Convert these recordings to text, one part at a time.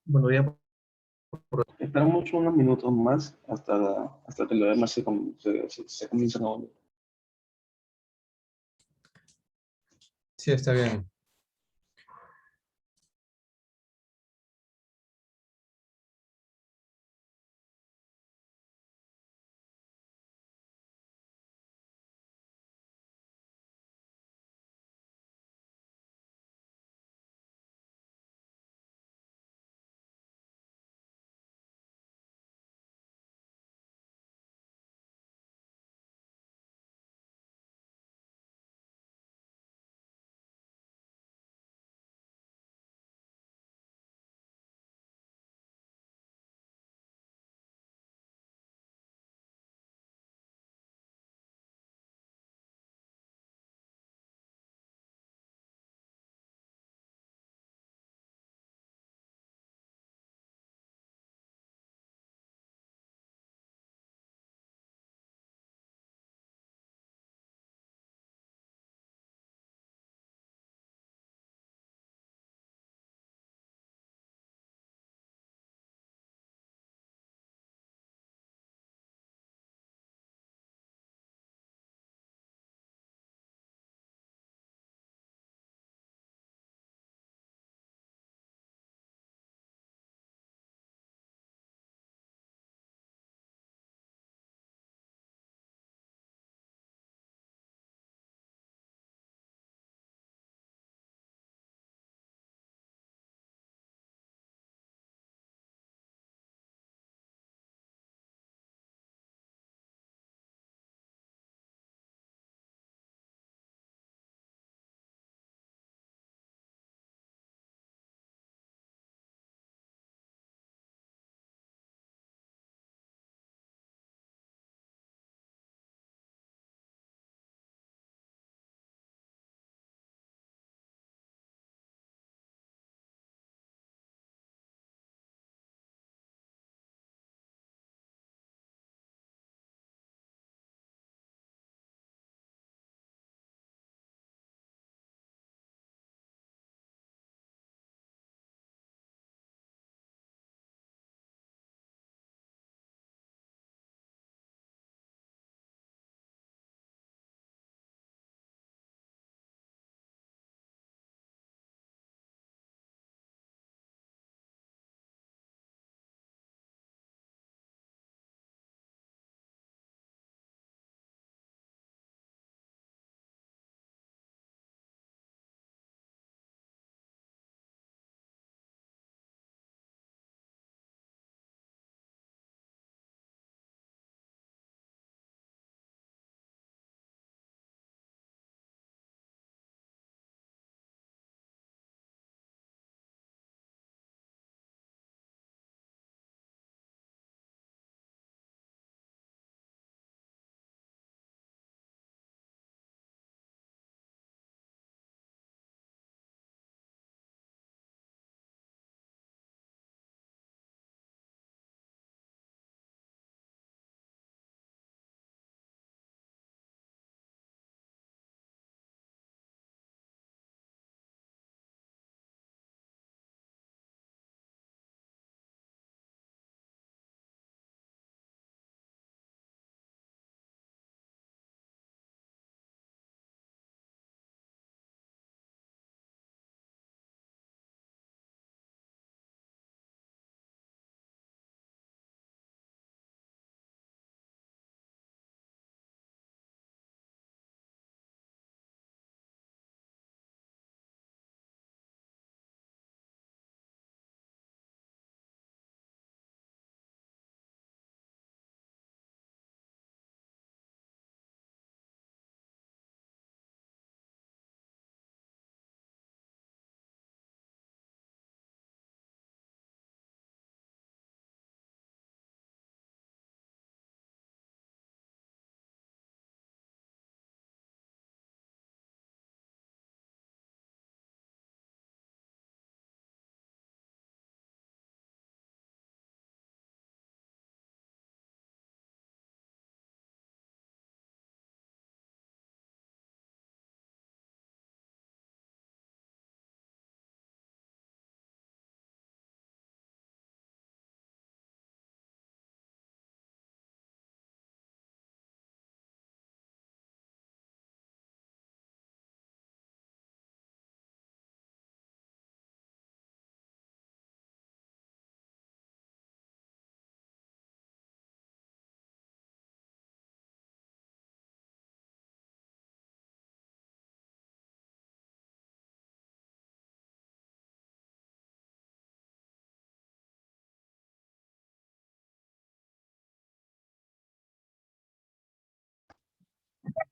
Bueno, ya Esperamos unos minutos más hasta que lo demás se comiencen a volver. Sí, está bien.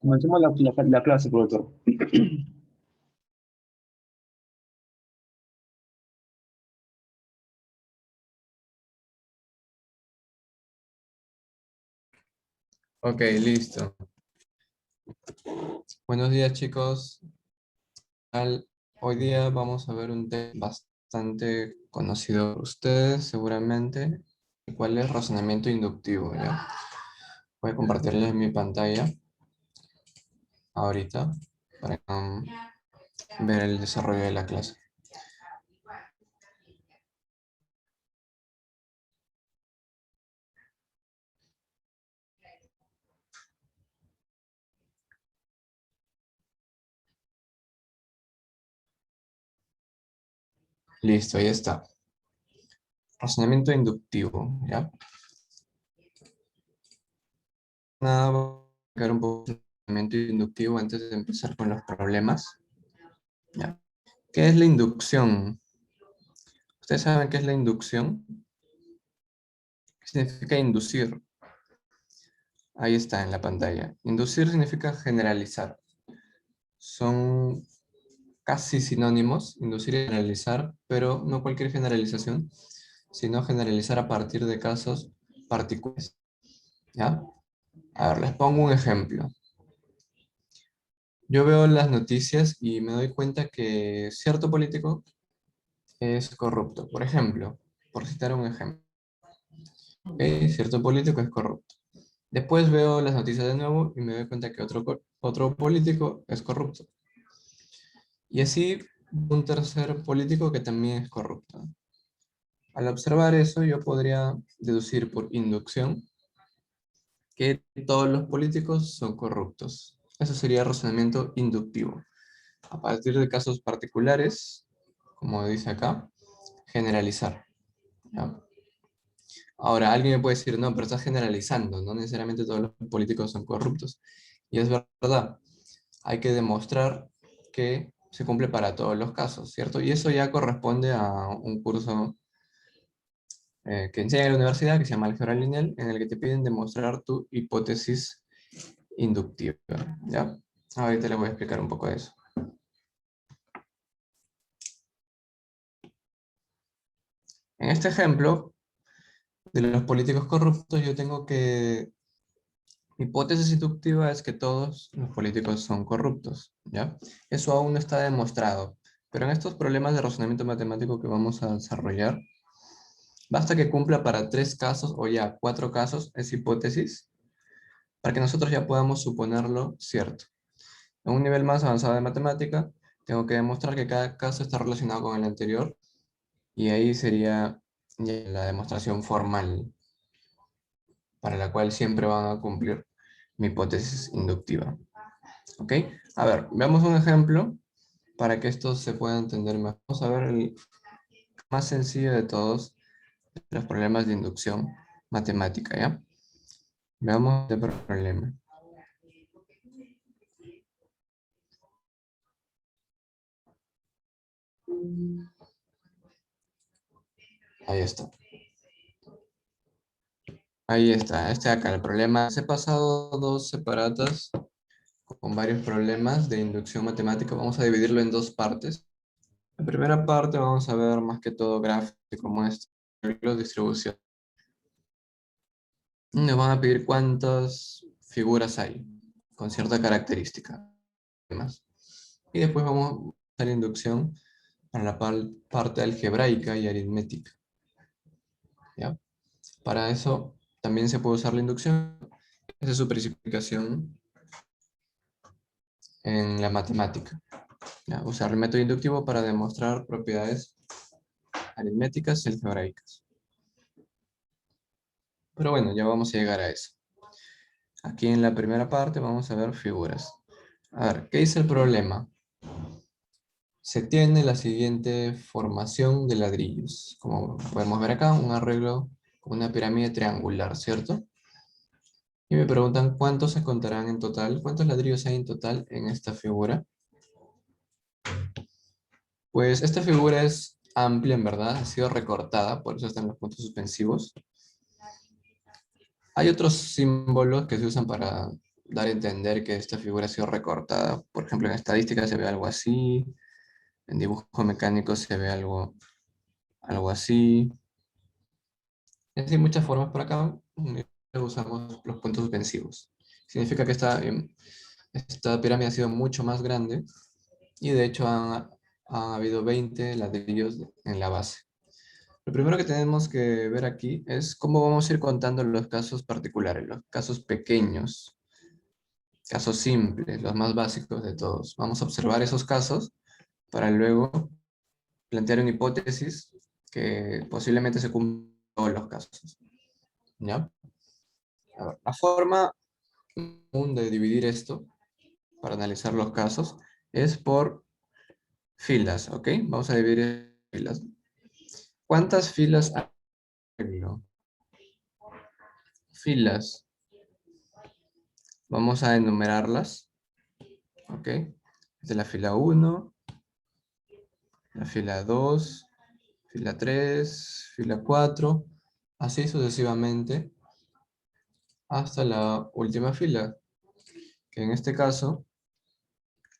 Comencemos la clase, profesor. Ok, listo. Buenos días, chicos. Hoy día vamos a ver un tema bastante conocido por ustedes, seguramente, el cual es razonamiento inductivo, ¿ya? Voy a compartirles mi pantalla ahorita para ver el desarrollo de la clase. Listo, ahí está. Razonamiento inductivo, ¿ya? Nada, voy a explicar un poco el razonamiento inductivo antes de empezar con los problemas, ¿ya? ¿Qué es la inducción? ¿Ustedes saben qué es la inducción? ¿Qué significa inducir? Ahí está en la pantalla. Inducir significa generalizar. Son casi sinónimos, inducir y generalizar, pero no cualquier generalización, sino generalizar a partir de casos particulares. ¿Ya? A ver, les pongo un ejemplo. Yo veo las noticias y me doy cuenta que cierto político es corrupto. Por ejemplo, por citar un ejemplo. ¿Ok? Cierto político es corrupto. Después veo las noticias de nuevo y me doy cuenta que otro político es corrupto. Y así un tercer político que también es corrupto. Al observar eso, yo podría deducir por inducción que todos los políticos son corruptos. Eso sería razonamiento inductivo. A partir de casos particulares, como dice acá, generalizar. ¿Ya? Ahora, alguien me puede decir, no, pero estás generalizando, no necesariamente todos los políticos son corruptos. Y es verdad, hay que demostrar que se cumple para todos los casos, ¿cierto? Y eso ya corresponde a un curso que enseña en la universidad que se llama álgebra lineal, en el que te piden demostrar tu hipótesis inductiva, ¿ya? Ahorita les voy a explicar un poco de eso. En este ejemplo de los políticos corruptos, yo tengo que mi hipótesis inductiva es que todos los políticos son corruptos, ¿ya? Eso aún no está demostrado, pero en estos problemas de razonamiento matemático que vamos a desarrollar, basta que cumpla para 3 casos o ya 4 casos esa hipótesis para que nosotros ya podamos suponerlo cierto. En un nivel más avanzado de matemática, tengo que demostrar que cada caso está relacionado con el anterior y ahí sería ya la demostración formal para la cual siempre van a cumplir mi hipótesis inductiva. ¿Ok? A ver, veamos un ejemplo para que esto se pueda entender mejor. Vamos a ver el más sencillo de todos los problemas de inducción matemática, ¿ya? Veamos el problema. Ahí está. Ahí está, este acá, el problema. He pasado 2 separatas con varios problemas de inducción matemática. Vamos a dividirlo en 2 partes. La primera parte vamos a ver más que todo gráficos como este, distribución. Nos van a pedir cuántas figuras hay con cierta característica. Y después vamos a usar inducción para la parte algebraica y aritmética. ¿Ya? Para eso también se puede usar la inducción. Esa es su precipitación en la matemática. ¿Ya? Usar el método inductivo para demostrar propiedades aritméticas y algebraicas. Pero bueno, ya vamos a llegar a eso. Aquí en la primera parte vamos a ver figuras. A ver, ¿qué dice el problema? Se tiene la siguiente formación de ladrillos. Como podemos ver acá, un arreglo con una pirámide triangular, ¿cierto? Y me preguntan cuántos se contarán en total, cuántos ladrillos hay en total en esta figura. Pues esta figura es amplia, en verdad, ha sido recortada, por eso están los puntos suspensivos. Hay otros símbolos que se usan para dar a entender que esta figura ha sido recortada. Por ejemplo, en estadística se ve algo así, en dibujo mecánico se ve algo así. Y así muchas formas por acá usamos los puntos suspensivos. Significa que esta pirámide ha sido mucho más grande y de hecho han habido 20 ladrillos en la base. Lo primero que tenemos que ver aquí es cómo vamos a ir contando los casos particulares, los casos pequeños, casos simples, los más básicos de todos. Vamos a observar esos casos para luego plantear una hipótesis que posiblemente se cumplan todos los casos. ¿Ya? A ver, la forma común de dividir esto para analizar los casos es por filas, ¿ok? Vamos a dividir en filas. ¿Cuántas filas hay? Filas. Vamos a enumerarlas, ¿ok? De la fila 1, la fila 2, fila 3, fila 4, así sucesivamente hasta la última fila, que en este caso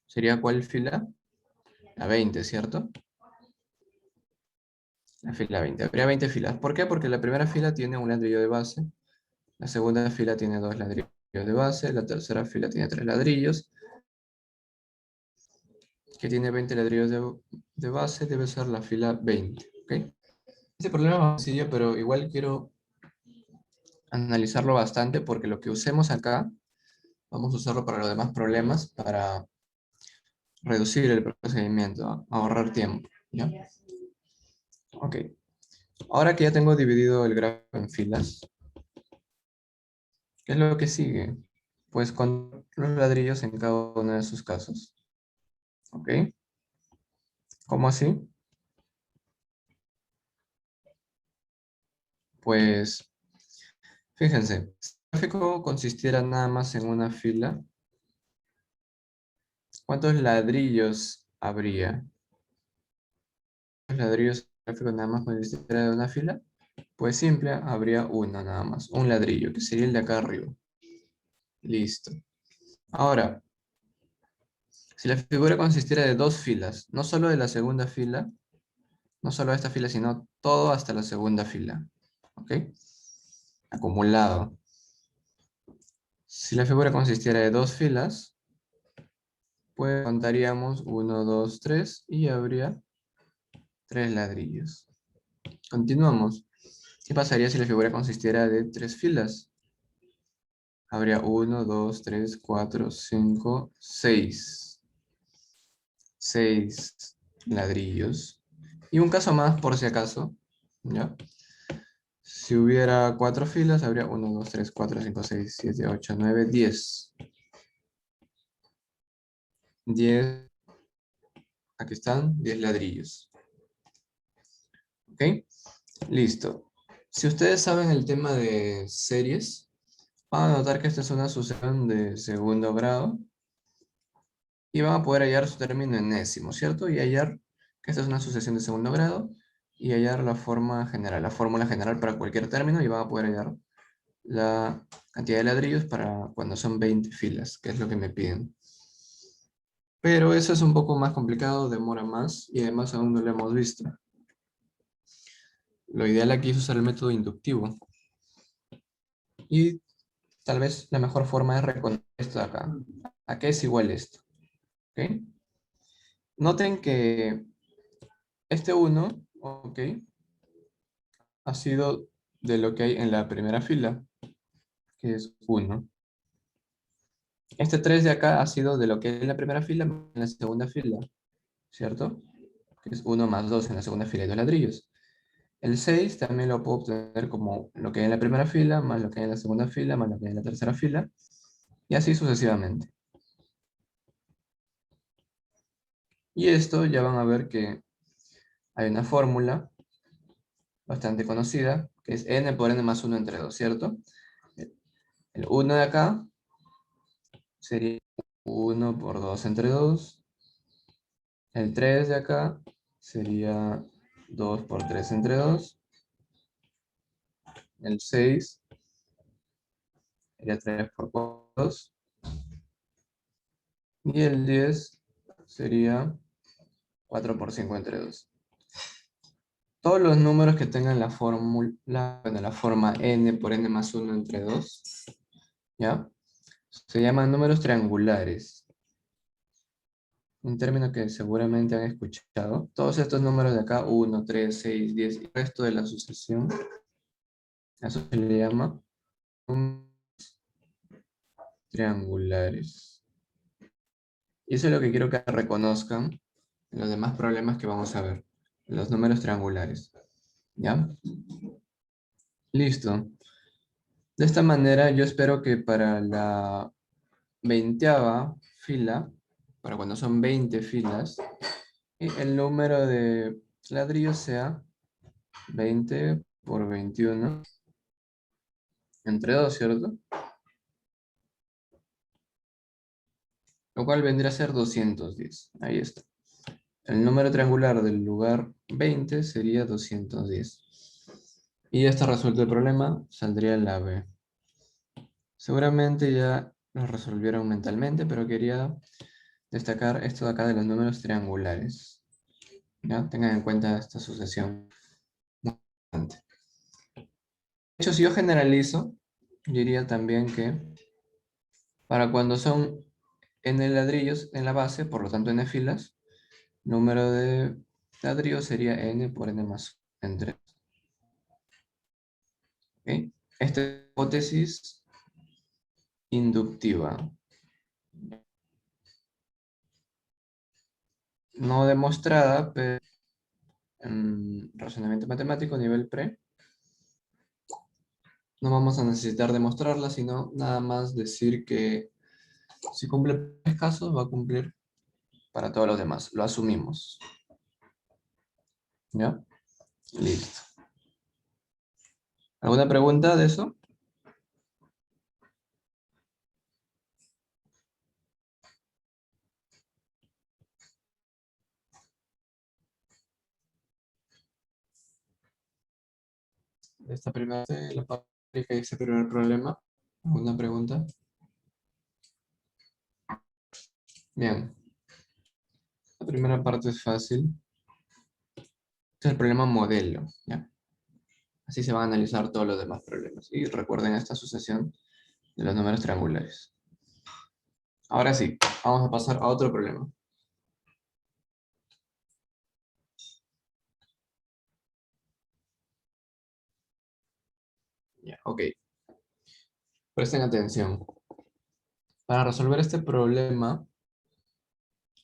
sería ¿cuál fila? La 20, ¿cierto? La fila 20. Habría 20 filas. ¿Por qué? Porque la primera fila tiene un ladrillo de base, la segunda fila tiene 2 ladrillos de base, la tercera fila tiene 3 ladrillos, que tiene 20 ladrillos de base, debe ser la fila 20, ¿ok? Este problema es más sencillo, pero igual quiero analizarlo bastante porque lo que usemos acá, vamos a usarlo para los demás problemas, para reducir el procedimiento, ahorrar tiempo, ¿ya? Ok. Ahora que ya tengo dividido el gráfico en filas, ¿qué es lo que sigue? Pues con los ladrillos en cada uno de sus casos. ¿Ok? ¿Cómo así? Pues, fíjense, si el gráfico consistiera nada más en una fila, ¿cuántos ladrillos habría? ¿Cuántos ladrillos el gráfico nada más consistiera de una fila? Pues simple, habría uno nada más, un ladrillo, que sería el de acá arriba. Listo. Ahora, si la figura consistiera de dos filas, no solo de la segunda fila, no solo de esta fila, sino todo hasta la segunda fila. ¿Ok? Acumulado. Si la figura consistiera de dos filas, pues contaríamos 1, 2, 3 y habría 3 ladrillos. Continuamos. ¿Qué pasaría si la figura consistiera de 3 filas? Habría 1, 2, 3, 4, 5, 6. 6 ladrillos. Y un caso más por si acaso, ¿ya? Si hubiera 4 filas, habría 1, 2, 3, 4, 5, 6, 7, 8, 9, 10. 10, aquí están, 10 ladrillos. ¿Ok? Listo. Si ustedes saben el tema de series, van a notar que esta es una sucesión de segundo grado y van a poder hallar su término enésimo, ¿cierto? Y hallar que esta es una sucesión de segundo grado y hallar la forma general, la fórmula general para cualquier término y van a poder hallar la cantidad de ladrillos para cuando son 20 filas, que es lo que me piden. Pero eso es un poco más complicado, demora más y además aún no lo hemos visto. Lo ideal aquí es usar el método inductivo. Y tal vez la mejor forma es reconocer esto de acá. ¿A qué es igual esto? ¿Ok? Noten que este 1, ¿ok? Ha sido de lo que hay en la primera fila, que es 1. Este 3 de acá ha sido de lo que hay en la primera fila en la segunda fila, ¿cierto? Que es 1 más 2 en la segunda fila y 2 ladrillos. El 6 también lo puedo obtener como lo que hay en la primera fila, más lo que hay en la segunda fila, más lo que hay en la tercera fila, y así sucesivamente. Y esto ya van a ver que hay una fórmula bastante conocida, que es n por n más 1 entre 2, ¿cierto? El 1 de acá sería 1 por 2 entre 2. El 3 de acá sería 2 por 3 entre 2. El 6 sería 3 por 4. Y el 10 sería 4 por 5 entre 2. Todos los números que tengan la fórmula, bueno, la forma n por n más 1 entre 2, ¿ya? Se llaman números triangulares. Un término que seguramente han escuchado. Todos estos números de acá, 1, 3, 6, 10 y el resto de la sucesión, a eso se le llama números triangulares. Y eso es lo que quiero que reconozcan en los demás problemas que vamos a ver. Los números triangulares. ¿Ya? Listo. De esta manera yo espero que para la 20ª fila, para cuando son 20 filas, y el número de ladrillos sea 20 por 21 entre 2, ¿cierto? Lo cual vendría a ser 210. Ahí está. El número triangular del lugar 20 sería 210. Y ya está resuelto el problema, saldría la B. Seguramente ya lo resolvieron mentalmente, pero quería destacar esto de acá de los números triangulares. ¿Ya? Tengan en cuenta esta sucesión. Muy importante. De hecho, si yo generalizo, diría también que para cuando son n ladrillos en la base, por lo tanto n filas, número de ladrillos sería n por n más 1 entre 2. ¿Ok? Esta es la hipótesis inductiva. No demostrada, pero en razonamiento matemático nivel pre, no vamos a necesitar demostrarla, sino nada más decir que si cumple para 3 casos, va a cumplir para todos los demás. Lo asumimos. ¿Ya? Listo. ¿Alguna pregunta de eso? Esta primera parte, la parte que dice primer problema. ¿Alguna pregunta? Bien. La primera parte es fácil. Este es el problema modelo, ¿ya? Así se van a analizar todos los demás problemas. Y recuerden esta sucesión de los números triangulares. Ahora sí, vamos a pasar a otro problema. Ya, ok. Presten atención. Para resolver este problema,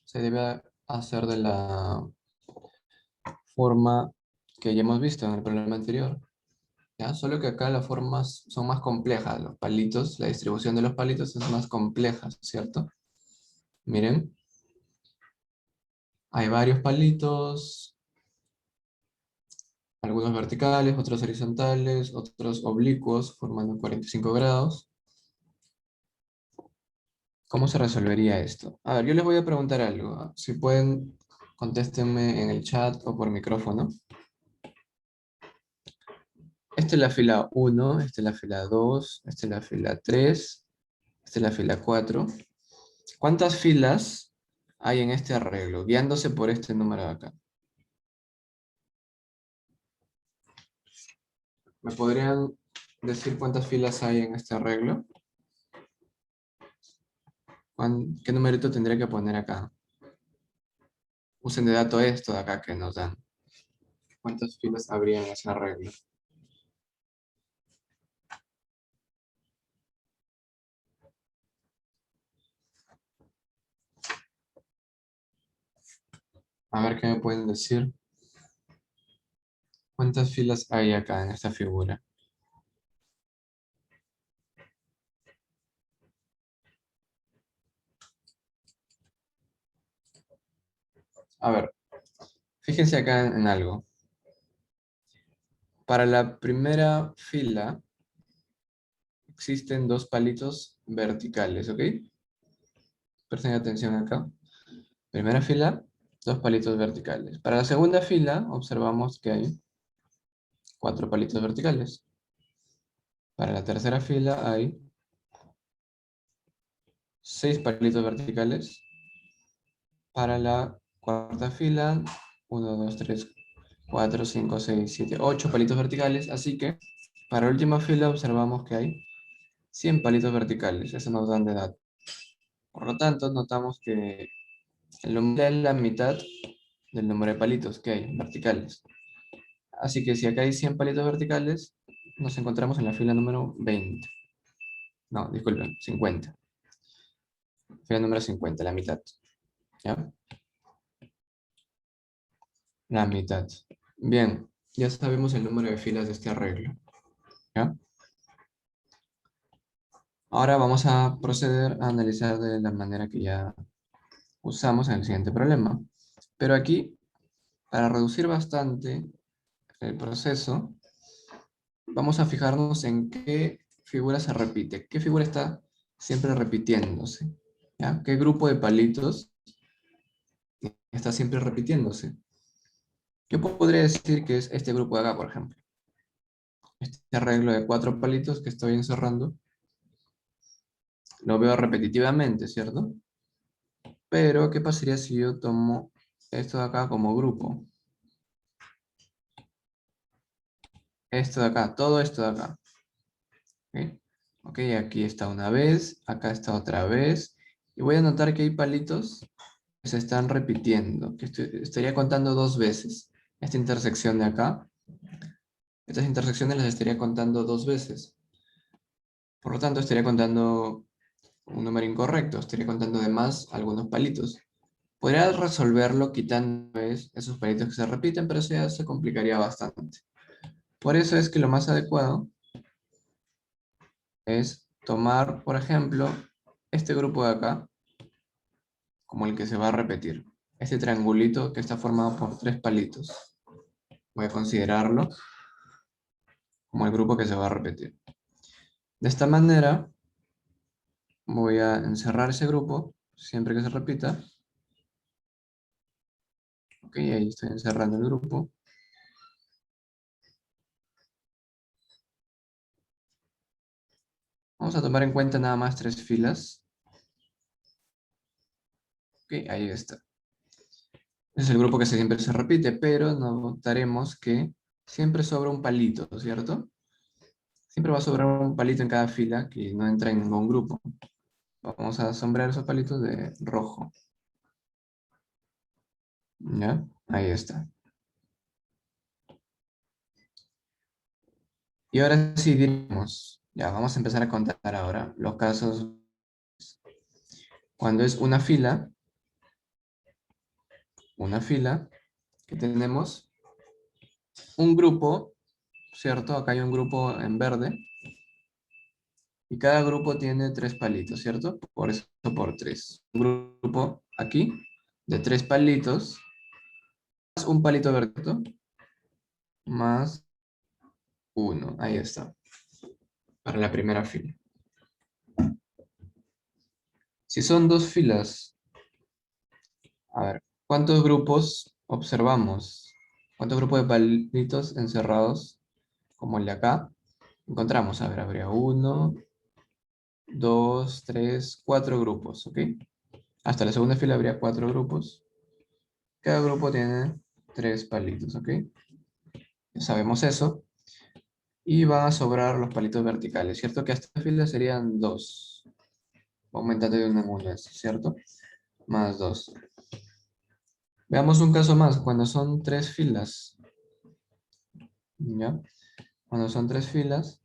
se debe hacer de la forma que ya hemos visto en el problema anterior. ¿Ya? Solo que acá las formas son más complejas. Los palitos, la distribución de los palitos es más compleja, ¿cierto? Miren, hay varios palitos, algunos verticales, otros horizontales, otros oblicuos, formando 45 grados. ¿Cómo se resolvería esto? A ver, yo les voy a preguntar algo. Si pueden, contéstenme en el chat o por micrófono. Esta es la fila 1, esta es la fila 2, esta es la fila 3, esta es la fila 4. ¿Cuántas filas hay en este arreglo? Guiándose por este número de acá. ¿Me podrían decir cuántas filas hay en este arreglo? ¿Qué numerito tendría que poner acá? Usen de dato esto de acá que nos dan. ¿Cuántas filas habría en ese arreglo? A ver qué me pueden decir. ¿Cuántas filas hay acá en esta figura? A ver, fíjense acá en algo. Para la primera fila existen dos palitos verticales, ¿ok? Presten atención acá. Primera fila, dos palitos verticales. Para la segunda fila observamos que hay 4 palitos verticales. Para la tercera fila hay 6 palitos verticales. Para la cuarta fila, 1, 2, 3, 4, 5, 6, 7, 8 palitos verticales. Así que para la última fila observamos que hay 100 palitos verticales. Eso nos dan de datos. Por lo tanto, notamos que el número es la mitad del número de palitos que hay verticales. Así que si acá hay 100 palitos verticales, nos encontramos en la fila número 20. No, disculpen, 50. Fila número 50, la mitad. ¿Ya? La mitad. Bien, ya sabemos el número de filas de este arreglo. ¿Ya? Ahora vamos a proceder a analizar de la manera que ya usamos en el siguiente problema. Pero aquí, para reducir bastante el proceso, vamos a fijarnos en qué figura se repite. ¿Qué figura está siempre repitiéndose? ¿Ya? ¿Qué grupo de palitos está siempre repitiéndose? Yo podría decir que es este grupo de acá, por ejemplo. Este arreglo de 4 palitos que estoy encerrando, lo veo repetitivamente, ¿cierto? Pero, ¿qué pasaría si yo tomo esto de acá como grupo? Esto de acá, todo esto de acá. ¿Ok? Ok, aquí está una vez, acá está otra vez. Y voy a notar que hay palitos que se están repitiendo, que estaría contando 2 veces. Esta intersección de acá, estas intersecciones las estaría contando 2 veces. Por lo tanto, estaría contando un número incorrecto, estaría contando de más algunos palitos. Podría resolverlo quitando esos palitos que se repiten, pero eso ya se complicaría bastante. Por eso es que lo más adecuado es tomar, por ejemplo, este grupo de acá, como el que se va a repetir. Este triangulito que está formado por 3 palitos. Voy a considerarlo como el grupo que se va a repetir. De esta manera, voy a encerrar ese grupo, siempre que se repita. Ok, ahí estoy encerrando el grupo. Vamos a tomar en cuenta nada más 3 filas. Ok, ahí está. Es el grupo que siempre se repite, pero notaremos que siempre sobra un palito, ¿cierto? Siempre va a sobrar un palito en cada fila que no entra en ningún grupo. Vamos a sombrear esos palitos de rojo. ¿Ya? Ahí está. Y ahora sí, diremos, ya vamos a empezar a contar ahora los casos cuando es una fila que tenemos un grupo, ¿cierto? Acá hay un grupo en verde y cada grupo tiene 3 palitos, ¿cierto? Por eso por 3. Un grupo aquí de 3 palitos, más un palito verde, más uno. Ahí está, para la primera fila. Si son 2 filas, a ver, ¿cuántos grupos observamos? ¿Cuántos grupos de palitos encerrados, como el de acá, encontramos? A ver, habría 1, 2, 3, 4 grupos, ¿ok? Hasta la segunda fila habría 4 grupos. Cada grupo tiene 3 palitos, ¿ok? Ya sabemos eso. Y van a sobrar los palitos verticales, ¿cierto? Que hasta esta fila serían 2. Aumentando de 1 en 1, ¿cierto? Más 2. Veamos un caso más, cuando son 3 filas, ¿ya? Cuando son 3 filas,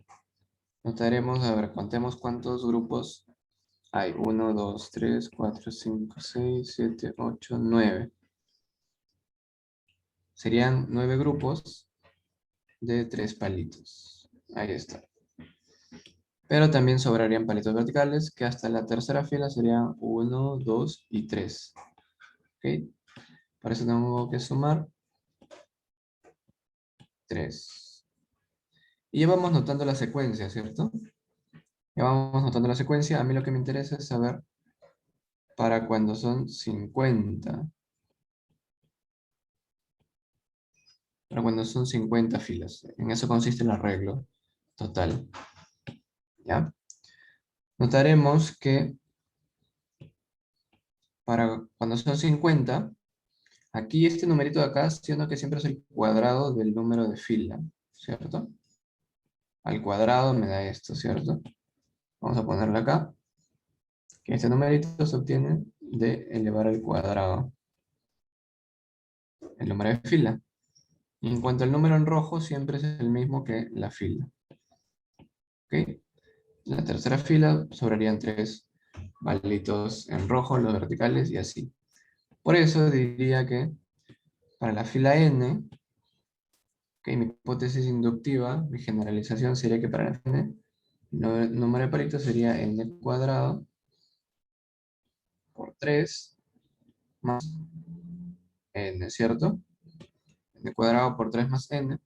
notaremos, a ver, contemos cuántos grupos hay. 1, 2, 3, 4, 5, 6, 7, 8, 9. Serían 9 grupos de 3 palitos. Ahí está. Pero también sobrarían palitos verticales, que hasta la tercera fila serían 1, 2 y 3. ¿Ok? Para eso tengo que sumar 3. Y ya vamos notando la secuencia, ¿cierto? Ya vamos notando la secuencia. A mí lo que me interesa es saber para cuando son 50. Para cuando son 50 filas. En eso consiste el arreglo total. ¿Ya? Notaremos que para cuando son 50, aquí este numerito de acá, siendo que siempre es el cuadrado del número de fila, ¿cierto? Al cuadrado me da esto, ¿cierto? Vamos a ponerlo acá, que este numerito se obtiene de elevar al cuadrado el número de fila. Y en cuanto al número en rojo, siempre es el mismo que la fila. ¿Ok? La tercera fila sobrarían 3 palitos en rojo, los verticales y así. Por eso diría que para la fila n, okay, mi hipótesis inductiva, mi generalización sería que para la fila n, el número de palitos sería n cuadrado por 3 más n, ¿cierto? N cuadrado por 3 más n.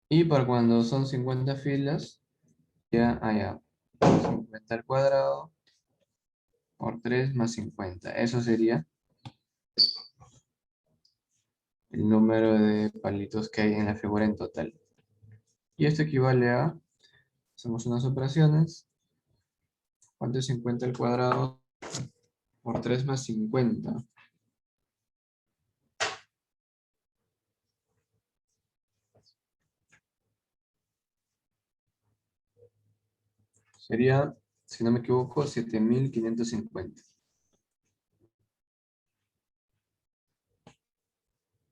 Y para cuando son 50 filas, ya allá, 50 al cuadrado por 3 más 50. Eso sería el número de palitos que hay en la figura en total. Y esto equivale a, hacemos unas operaciones, ¿cuánto es 50 al cuadrado por 3 más 50? Sería, si no me equivoco, 7550.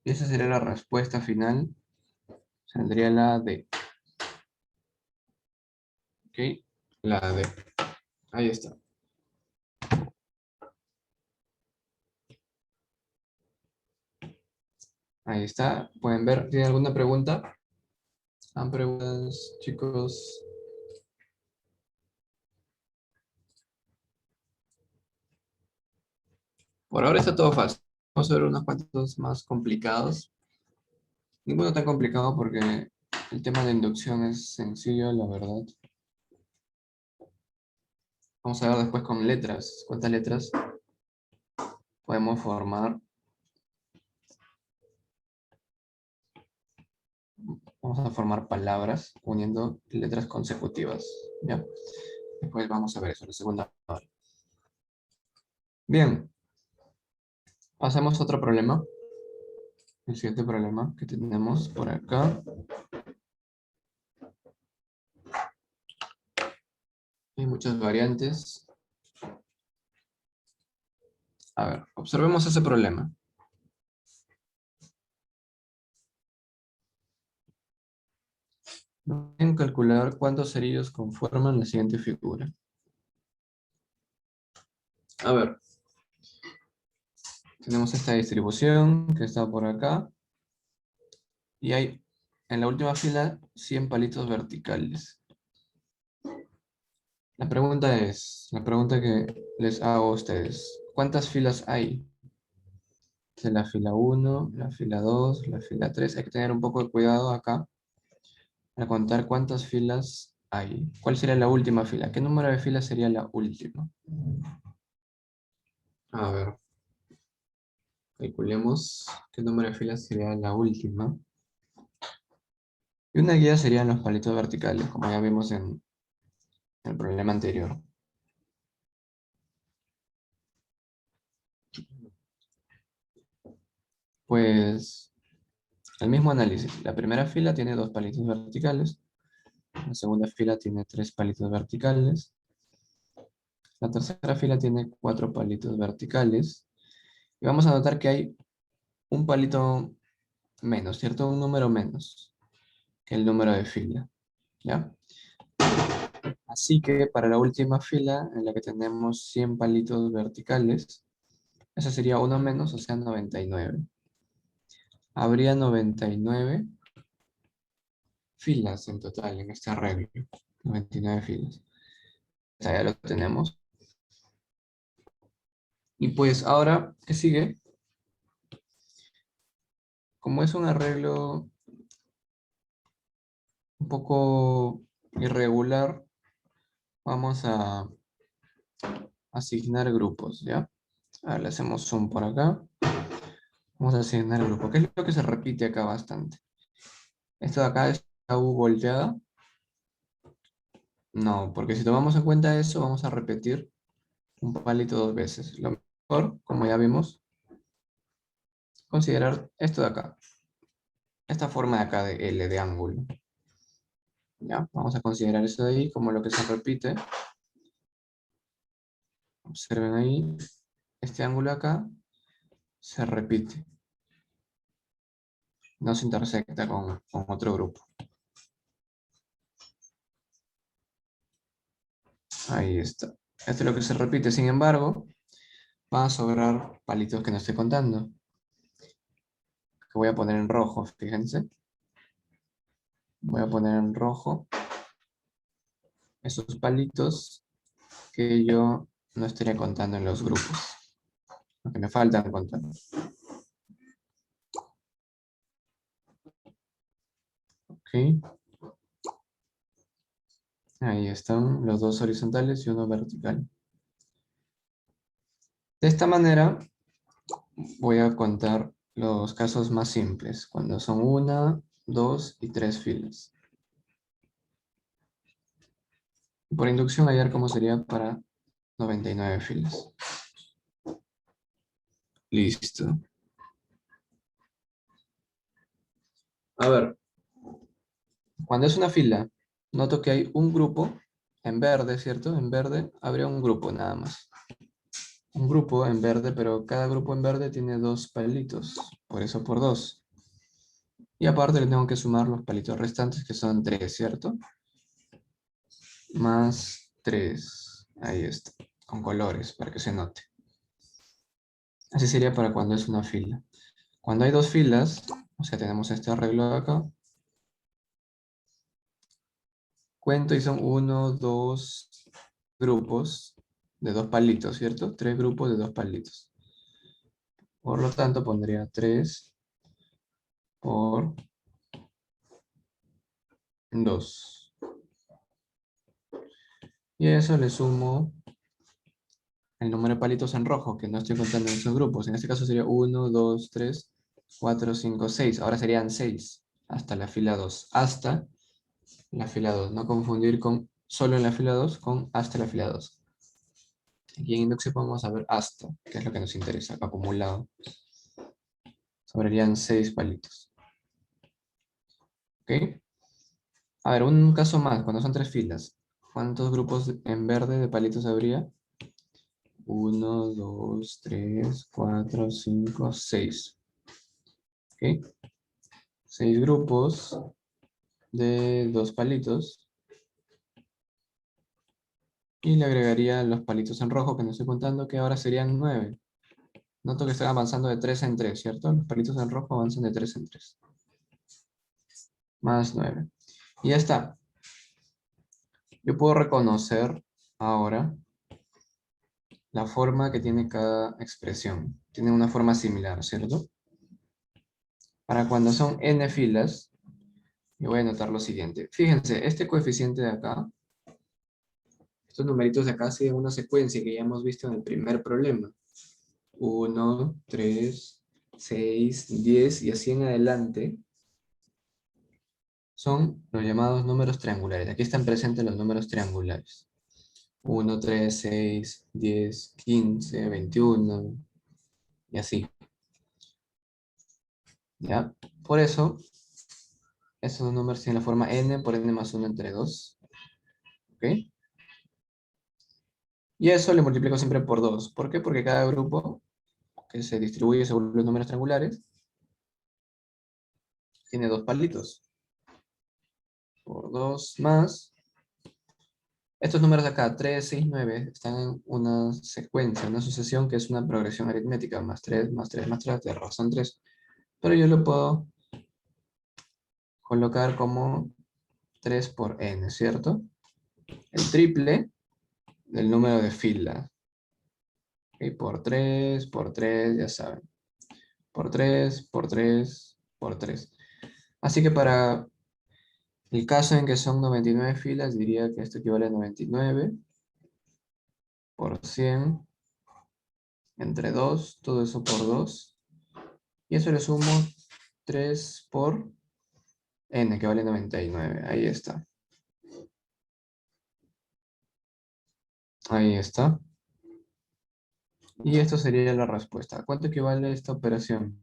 Y esa sería la respuesta final. Saldría la D. ¿Ok? La D. Ahí está. Ahí está. Pueden ver. ¿Tienen alguna pregunta? ¿Han preguntas, chicos? Por ahora está todo fácil. Vamos a ver unos cuantos más complicados. Ninguno tan complicado porque el tema de inducción es sencillo, la verdad. Vamos a ver después con letras. ¿Cuántas letras podemos formar? Vamos a formar palabras uniendo letras consecutivas. ¿Ya? Después vamos a ver eso, la segunda hora. Bien. Pasamos a otro problema. El siguiente problema que tenemos por acá. Hay muchas variantes. A ver, observemos ese problema. Pueden calcular cuántos cerillos conforman la siguiente figura. A ver, tenemos esta distribución que está por acá. Y hay en la última fila 100 palitos verticales. La pregunta que les hago a ustedes, ¿cuántas filas hay? De la fila 1, la fila 2, la fila 3. Hay que tener un poco de cuidado acá para contar cuántas filas hay. ¿Cuál sería la última fila? ¿Qué número de filas sería la última? A ver, calculemos qué número de filas sería la última. Y una guía serían los palitos verticales, como ya vimos en el problema anterior. Pues el mismo análisis. La primera fila tiene 2 palitos verticales. La segunda fila tiene 3 palitos verticales. La tercera fila tiene 4 palitos verticales. Y vamos a notar que hay un palito menos, ¿cierto? Un número menos que el número de fila. ¿Ya? Así que para la última fila, en la que tenemos 100 palitos verticales, esa sería uno menos, o sea, 99. Habría 99 filas en total en este arreglo. 99 filas. Ya lo tenemos. Y pues ahora, ¿qué sigue? Como es un arreglo un poco irregular, vamos a asignar grupos, ¿ya? Ahora le hacemos zoom por acá. Vamos a asignar grupos. ¿Qué es lo que se repite acá bastante? Esto de acá es la U volteada. No, porque si tomamos en cuenta eso, vamos a repetir un palito dos veces. Lo mejor, como ya vimos, considerar esto de acá. Esta forma de acá de L de ángulo. ¿Ya? Vamos a considerar eso de ahí como lo que se repite. Observen ahí, este ángulo acá se repite. No se intersecta con otro grupo. Ahí está. Esto es lo que se repite. Sin embargo, van a sobrar palitos que no estoy contando. Que voy a poner en rojo, fíjense. Voy a poner en rojo esos palitos que yo no estaría contando en los grupos. Que me faltan contar. Ok. Ahí están los dos horizontales y uno vertical. De esta manera voy a contar los casos más simples, cuando son 1, 2 y 3 filas. Por inducción, hallar cómo sería para 99 filas. Listo. A ver, cuando es una fila, noto que hay un grupo en verde, ¿cierto? En verde habría un grupo nada más. Un grupo en verde, pero cada grupo en verde tiene dos palitos, por eso por 2. Y aparte le tengo que sumar los palitos restantes, que son 3, ¿cierto? Más 3. Ahí está, con colores, para que se note. Así sería para cuando es una fila. Cuando hay dos filas, o sea, tenemos este arreglo de acá, cuento y son 1, 2 grupos de 2 palitos, ¿cierto? 3 grupos de 2 palitos. Por lo tanto, pondría 3 por 2. Y a eso le sumo el número de palitos en rojo, que no estoy contando en esos grupos. En este caso sería 1, 2, 3, 4, 5, 6. Ahora serían 6 hasta la fila 2. Hasta la fila 2. No confundir con solo en la fila 2 con hasta la fila 2. Aquí en Induxio vamos a ver hasta, que es lo que nos interesa, acumulado. Sobrarían 6 palitos. ¿Ok? A ver, un caso más, cuando son 3 filas. ¿Cuántos grupos en verde de palitos habría? 1, 2, 3, 4, 5, 6. ¿Ok? 6 grupos de 2 palitos. Y le agregaría los palitos en rojo que no estoy contando, que ahora serían 9. Noto que están avanzando de 3 en 3, ¿cierto? Los palitos en rojo avanzan de 3 en 3. Más 9. Y ya está. Yo puedo reconocer ahora la forma que tiene cada expresión. Tiene una forma similar, ¿cierto? Para cuando son n filas, yo voy a anotar lo siguiente. Fíjense, este coeficiente de acá, estos numeritos de acá siguen una secuencia que ya hemos visto en el primer problema. 1, 3, 6, 10 y así en adelante. Son los llamados números triangulares. Aquí están presentes los números triangulares. 1, 3, 6, 10, 15, 21 y así. ¿Ya? Por eso, esos números tienen la forma n por n más 1 entre 2. ¿Ok? Y eso le multiplico siempre por 2. ¿Por qué? Porque cada grupo que se distribuye según los números triangulares tiene 2 palitos. Por 2 más. Estos números de acá, 3, 6, 9, están en una secuencia, una sucesión que es una progresión aritmética. Más 3, más 3, más 3, de razón 3. Pero yo lo puedo colocar como 3 por n, ¿cierto? El triple del número de filas. ¿Ok? Por 3, ya saben. Por 3, por 3, por 3. Así que para el caso en que son 99 filas, diría que esto equivale a 99 por 100 entre 2, todo eso por 2. Y eso le sumo 3 por n, que vale 99. Ahí está. Ahí está. Y esto sería la respuesta. ¿Cuánto equivale esta operación?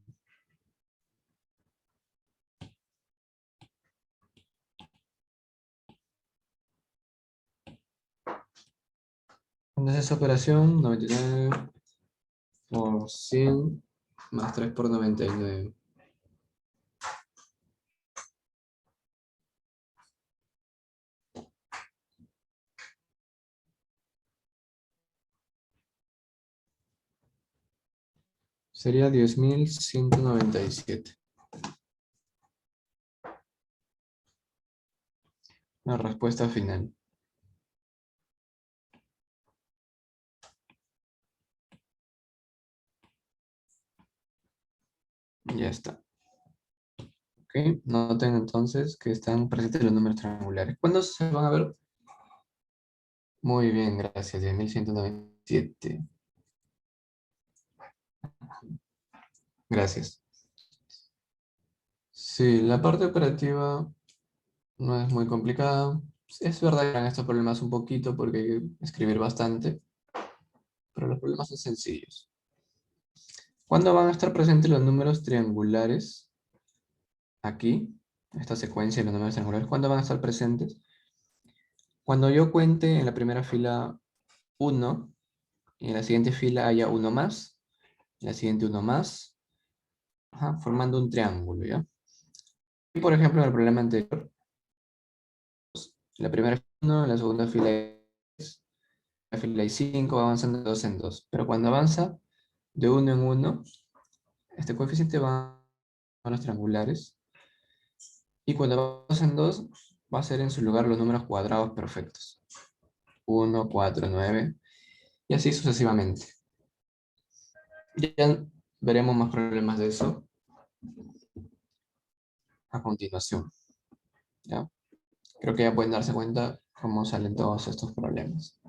Entonces esa operación, 99 por 100 más 3 por 99. Sería 10.197. La respuesta final. Ya está. Ok, noten entonces que están presentes los números triangulares. ¿Cuándo se van a ver? Muy bien, gracias. 10.197. Gracias. Sí, la parte operativa no es muy complicada. Es verdad que en estos problemas un poquito porque hay que escribir bastante, pero los problemas son sencillos. ¿Cuándo van a estar presentes los números triangulares? Aquí, esta secuencia de los números triangulares, ¿cuándo van a estar presentes? Cuando yo cuente en la primera fila 1, y en la siguiente fila haya uno más, en la siguiente uno más, ajá, formando un triángulo, ¿ya? Y por ejemplo, en el problema anterior, en la primera fila 1, en la segunda fila hay 3, en la fila hay 5, va avanzando de 2 en 2. Pero cuando avanza de uno en uno, este coeficiente va a los triangulares. Y cuando va 2 en 2, va a ser en su lugar los números cuadrados perfectos. 1, 4, 9, y así sucesivamente. Ya veremos más problemas de eso a continuación, ¿ya? Creo que ya pueden darse cuenta cómo salen todos estos problemas.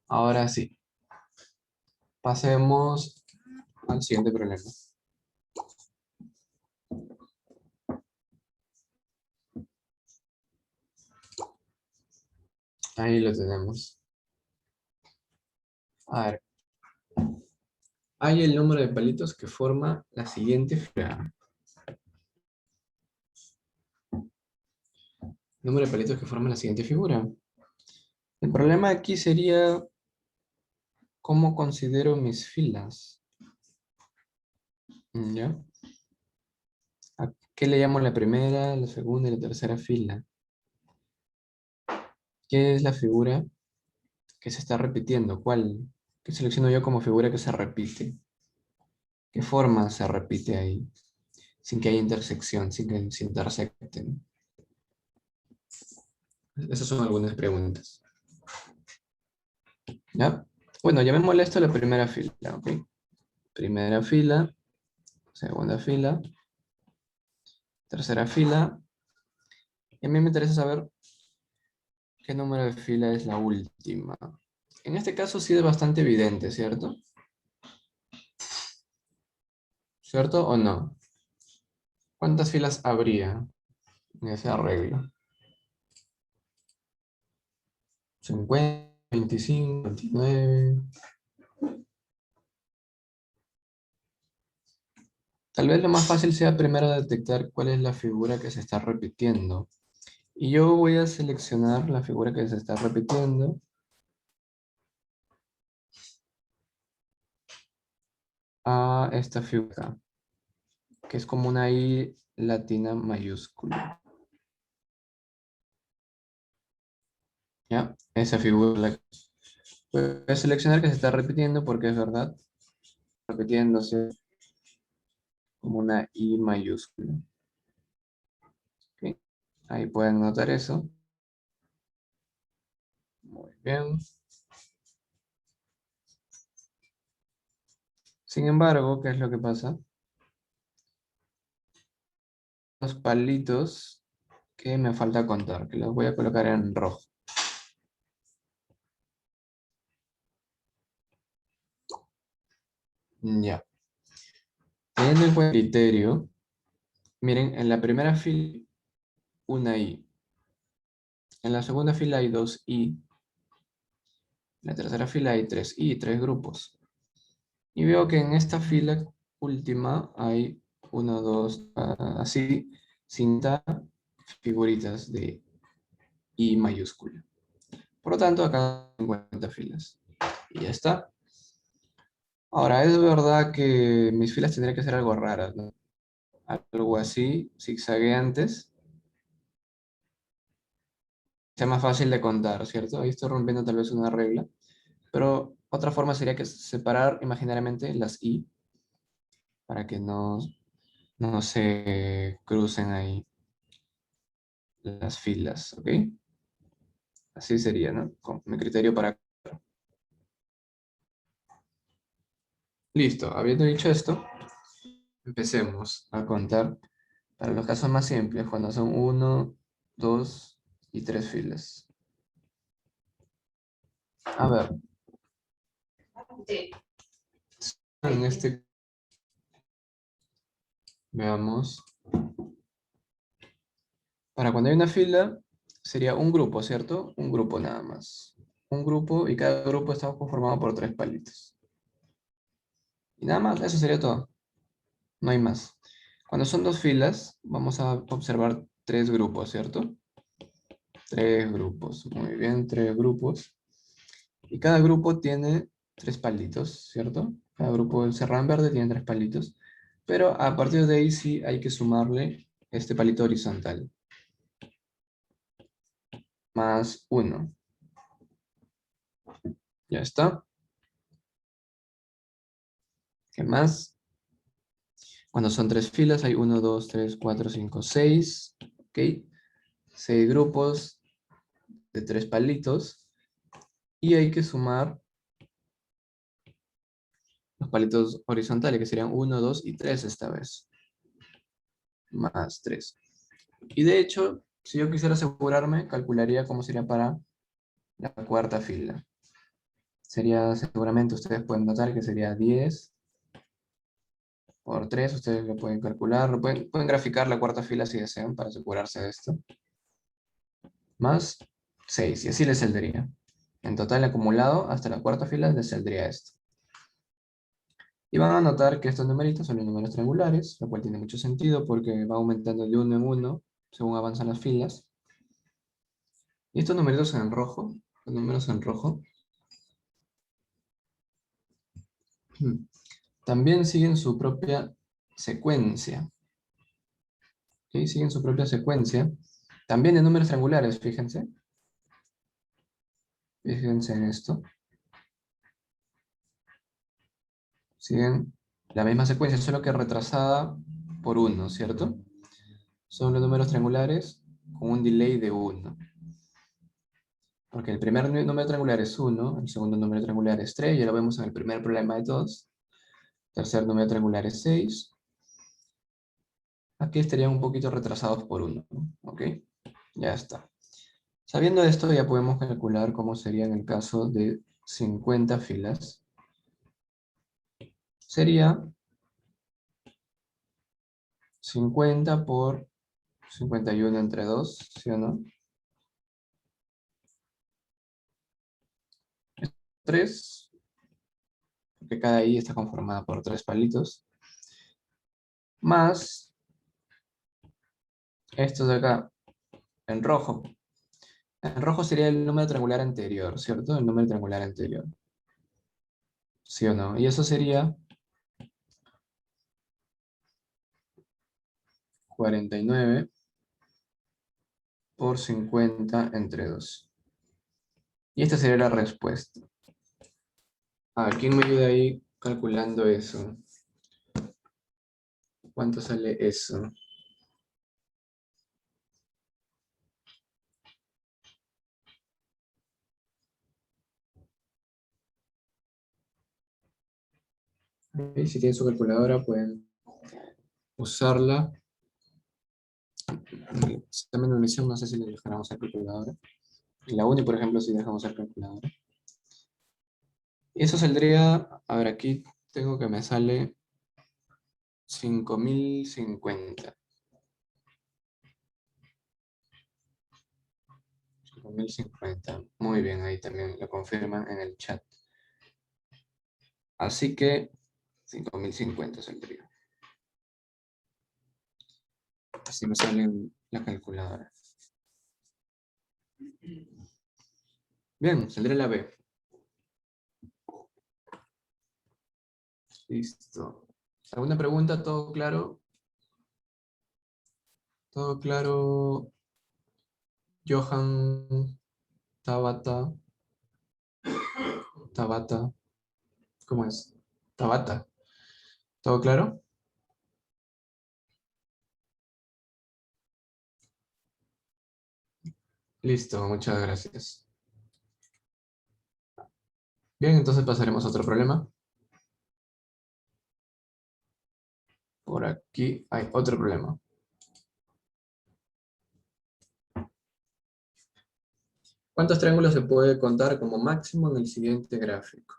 Ahora sí, pasemos al siguiente problema. Ahí lo tenemos. A ver, hay el número de palitos que forma la siguiente figura. Número de palitos que forma la siguiente figura. El problema aquí sería cómo considero mis filas. ¿Ya? ¿A qué le llamo la primera, la segunda y la tercera fila? ¿Qué es la figura que se está repitiendo? ¿Cuál? ¿Qué selecciono yo como figura que se repite? ¿Qué forma se repite ahí? Sin que haya intersección, sin que se intersecten. Esas son algunas preguntas. ¿Ya? Bueno, llamémosle esto la primera fila, ¿ok? Primera fila, segunda fila, tercera fila. Y a mí me interesa saber qué número de fila es la última. En este caso sí es bastante evidente, ¿cierto? ¿Cierto o no? ¿Cuántas filas habría en ese arreglo? 50, 25, 29. Tal vez lo más fácil sea primero detectar cuál es la figura que se está repitiendo. Y yo voy a seleccionar la figura que se está repitiendo. A esta figura, que es como una I latina mayúscula. ¿Ya? Esa figura. Voy a seleccionar que se está repitiendo porque es verdad. Repitiéndose como una I mayúscula. ¿Ok? Ahí pueden notar eso. Muy bien. Sin embargo, ¿qué es lo que pasa? Los palitos que me falta contar, que los voy a colocar en rojo. Ya. Teniendo en cuenta el criterio, miren, en la primera fila una I. En la segunda fila hay dos I. En la tercera fila hay tres I, tres grupos. Y veo que en esta fila última hay 1, 2, así, 50 figuritas de I mayúscula. Por lo tanto, acá 50 filas. Y ya está. Ahora, es verdad que mis filas tendrían que ser algo raras, ¿no? Algo así, zigzagueantes. Sea más fácil de contar, ¿cierto? Ahí estoy rompiendo tal vez una regla. Pero otra forma sería que separar imaginariamente las I para que no se crucen ahí las filas, ¿ok? Así sería, ¿no? Con mi criterio para... Listo, habiendo dicho esto, empecemos a contar para los casos más simples, cuando son 1, 2 y 3 filas. A ver, en este, veamos, para cuando hay una fila, sería un grupo, ¿cierto? Un grupo nada más. Un grupo y cada grupo está conformado por 3 palitos. Y nada más, eso sería todo. No hay más. Cuando son 2 filas, vamos a observar 3 grupos, ¿cierto? 3 grupos, muy bien, 3 grupos. Y cada grupo tiene 3 palitos, ¿cierto? Cada grupo del cerrado en verde tiene 3 palitos. Pero a partir de ahí sí hay que sumarle este palito horizontal. Más 1. Ya está. ¿Qué más? Cuando son 3 filas hay 1, 2, 3, 4, 5, 6. ¿Ok? 6 grupos de 3 palitos. Y hay que sumar los palitos horizontales, que serían 1, 2 y 3 esta vez. Más 3. Y de hecho, si yo quisiera asegurarme, calcularía cómo sería para la cuarta fila. Sería, seguramente ustedes pueden notar que sería 10 por 3. Ustedes lo pueden calcular, pueden graficar la cuarta fila si desean para asegurarse de esto. Más 6, y así les saldría. En total acumulado, hasta la cuarta fila les saldría esto. Y van a notar que estos numeritos son los números triangulares, lo cual tiene mucho sentido porque va aumentando de uno en uno según avanzan las filas. Y estos numeritos en rojo, los números en rojo, también siguen su propia secuencia. ¿Ok? Siguen su propia secuencia. También en números triangulares, fíjense. Fíjense en esto. Siguen la misma secuencia, solo que retrasada por 1, ¿cierto? Son los números triangulares con un delay de 1. Porque el primer número triangular es 1, el segundo número triangular es 3, ya lo vemos en el primer problema de todos. El tercer número triangular es 6. Aquí estarían un poquito retrasados por 1, ¿ok? Ya está. Sabiendo esto, ya podemos calcular cómo sería en el caso de 50 filas. Sería 50 por 51 entre 2, ¿sí o no? 3, porque cada I está conformada por 3 palitos, más estos de acá, en rojo. En rojo sería el número triangular anterior, ¿cierto? El número triangular anterior. ¿Sí o no? Y eso sería 49 por 50 entre 2. Y esta sería la respuesta. ¿Quién me ayuda ahí calculando eso? ¿Cuánto sale eso? Ok, si tienen su calculadora pueden usarla. También en la emisión no sé si le dejarán usar calculadora. En la uni, por ejemplo, si dejamos usar calculadora. Y eso saldría, a ver, aquí tengo que me sale 5050. 5050. Muy bien, ahí también lo confirman en el chat. Así que 5050 saldría. Así me sale en la calculadora. Bien, saldrá la B. Listo. ¿Alguna pregunta? ¿Todo claro? ¿Todo claro? Johan, Tabata, Tabata, ¿cómo es? Tabata. ¿Todo claro? Listo, muchas gracias. Bien, entonces pasaremos a otro problema. Por aquí hay otro problema. ¿Cuántos triángulos se puede contar como máximo en el siguiente gráfico?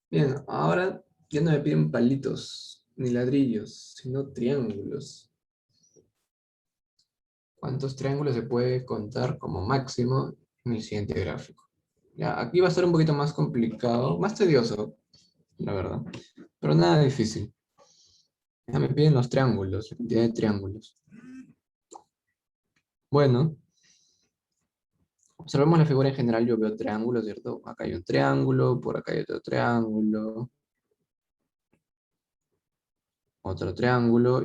Bien, ahora ya no me piden palitos ni ladrillos, sino triángulos. ¿Cuántos triángulos se puede contar como máximo en el siguiente gráfico? Ya, aquí va a ser un poquito más complicado, más tedioso, la verdad, pero nada difícil. Ya me piden los triángulos, la cantidad de triángulos. Bueno, observemos la figura en general, yo veo triángulos, ¿cierto? Acá hay un triángulo, por acá hay otro triángulo,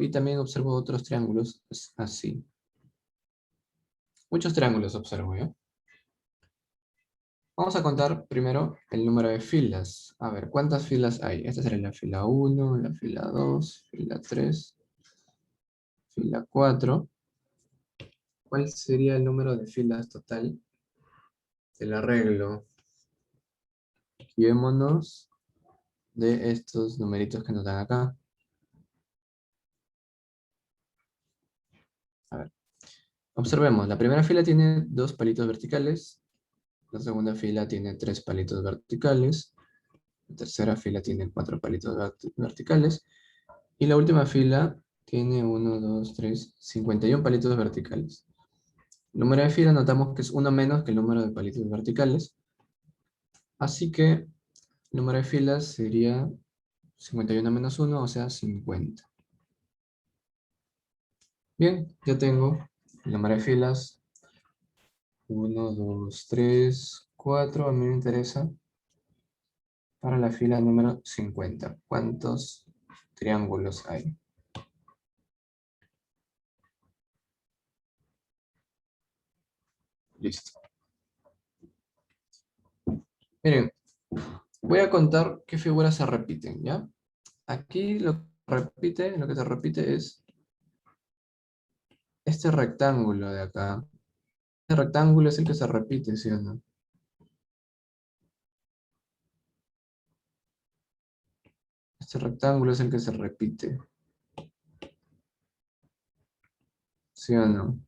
y también observo otros triángulos, así. Muchos triángulos observo, ¿ya? Vamos a contar primero el número de filas. A ver, ¿cuántas filas hay? Esta sería la fila 1, la fila 2, fila 3, fila 4. ¿Cuál sería el número de filas total del arreglo? Guiémonos de estos numeritos que nos dan acá. A ver, observemos, la primera fila tiene 2 palitos verticales, la segunda fila tiene 3 palitos verticales, la tercera fila tiene 4 palitos verticales, y la última fila tiene 1, 2, 3, 51 palitos verticales. El número de filas notamos que es uno menos que el número de palitos verticales, así que el número de filas sería 51 menos 1, o sea 50. Bien, ya tengo el número de filas. 1, 2, 3, 4. A mí me interesa para la fila número 50. ¿Cuántos triángulos hay? Listo. Miren, voy a contar qué figuras se repiten, ¿ya? Aquí lo que se repite es este rectángulo de acá. Este rectángulo es el que se repite, ¿sí o no? Este rectángulo es el que se repite, ¿sí o no?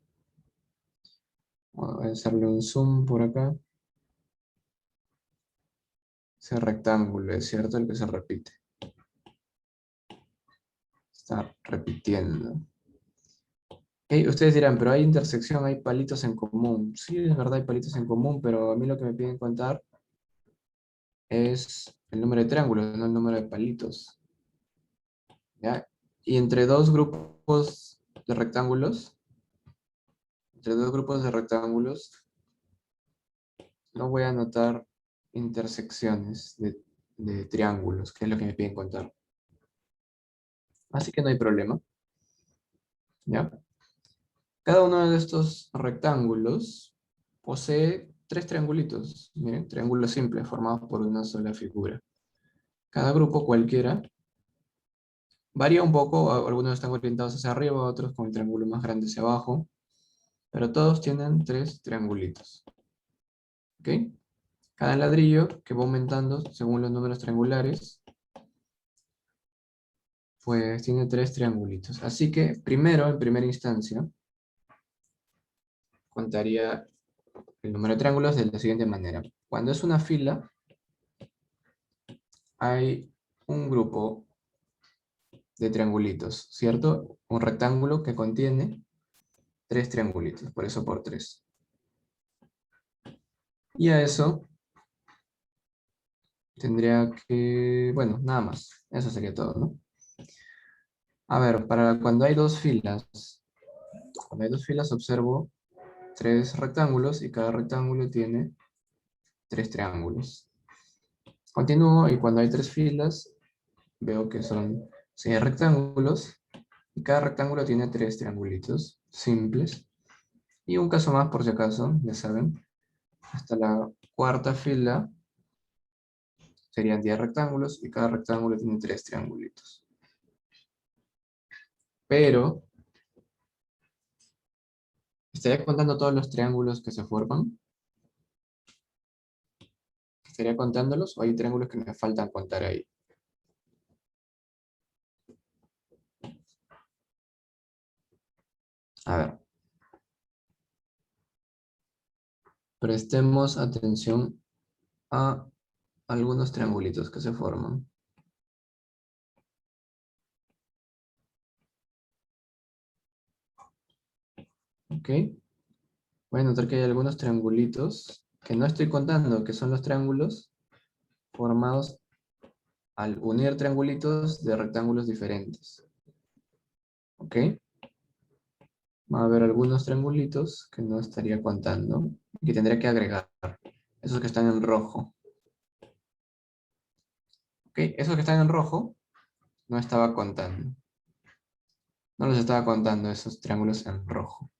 Voy a hacerle un zoom por acá. Ese rectángulo, ¿es cierto? El que se repite. Está repitiendo. Ok, ustedes dirán, pero hay intersección, hay palitos en común. Sí, es verdad, hay palitos en común, pero a mí lo que me piden contar es el número de triángulos, no el número de palitos. ¿Ya? Y entre dos grupos de rectángulos, no voy a anotar intersecciones de triángulos, que es lo que me piden contar. Así que no hay problema. ¿Ya? Cada uno de estos rectángulos posee 3 triangulitos. Miren, triángulos simples formados por una sola figura. Cada grupo cualquiera varía un poco, algunos están orientados hacia arriba, otros con el triángulo más grande hacia abajo, pero todos tienen 3 triangulitos. ¿Ok? Cada ladrillo que va aumentando según los números triangulares, pues tiene 3 triangulitos. Así que primero, en primera instancia, contaría el número de triángulos de la siguiente manera. Cuando es una fila, hay un grupo de triangulitos, ¿cierto? Un rectángulo que contiene 3 triangulitos, por eso por 3. Y a eso tendría que, bueno, nada más. Eso sería todo, ¿no? A ver, para cuando hay dos filas observo tres rectángulos y cada rectángulo tiene tres triángulos. Continúo y cuando hay tres filas veo que son seis rectángulos y cada rectángulo tiene tres triangulitos simples. Y un caso más por si acaso, ya saben, hasta la cuarta fila serían 10 rectángulos y cada rectángulo tiene tres triangulitos. Pero, ¿estaría contando todos los triángulos que se forman? ¿Estaría contándolos o hay triángulos que me faltan contar ahí? A ver, prestemos atención a algunos triangulitos que se forman. ¿Ok? Voy a notar que hay algunos triangulitos que no estoy contando, que son los triángulos formados al unir triangulitos de rectángulos diferentes. ¿Ok? Va a haber algunos triangulitos que no estaría contando y que tendría que agregar. Esos que están en rojo. ¿Ok? Esos que están en rojo no estaba contando. No los estaba contando esos triángulos en rojo.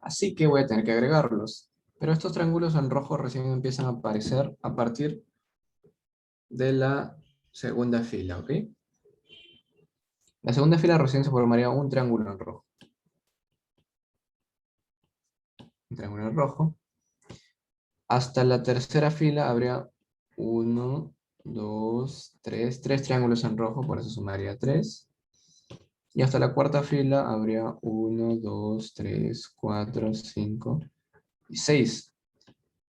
Así que voy a tener que agregarlos. Pero estos triángulos en rojo recién empiezan a aparecer a partir de la segunda fila, ¿ok? La segunda fila recién se formaría un triángulo en rojo. Un triángulo en rojo. Hasta la tercera fila habría uno, dos, tres triángulos en rojo, por eso sumaría tres. Y hasta la cuarta fila habría uno, dos, tres, cuatro, cinco y seis.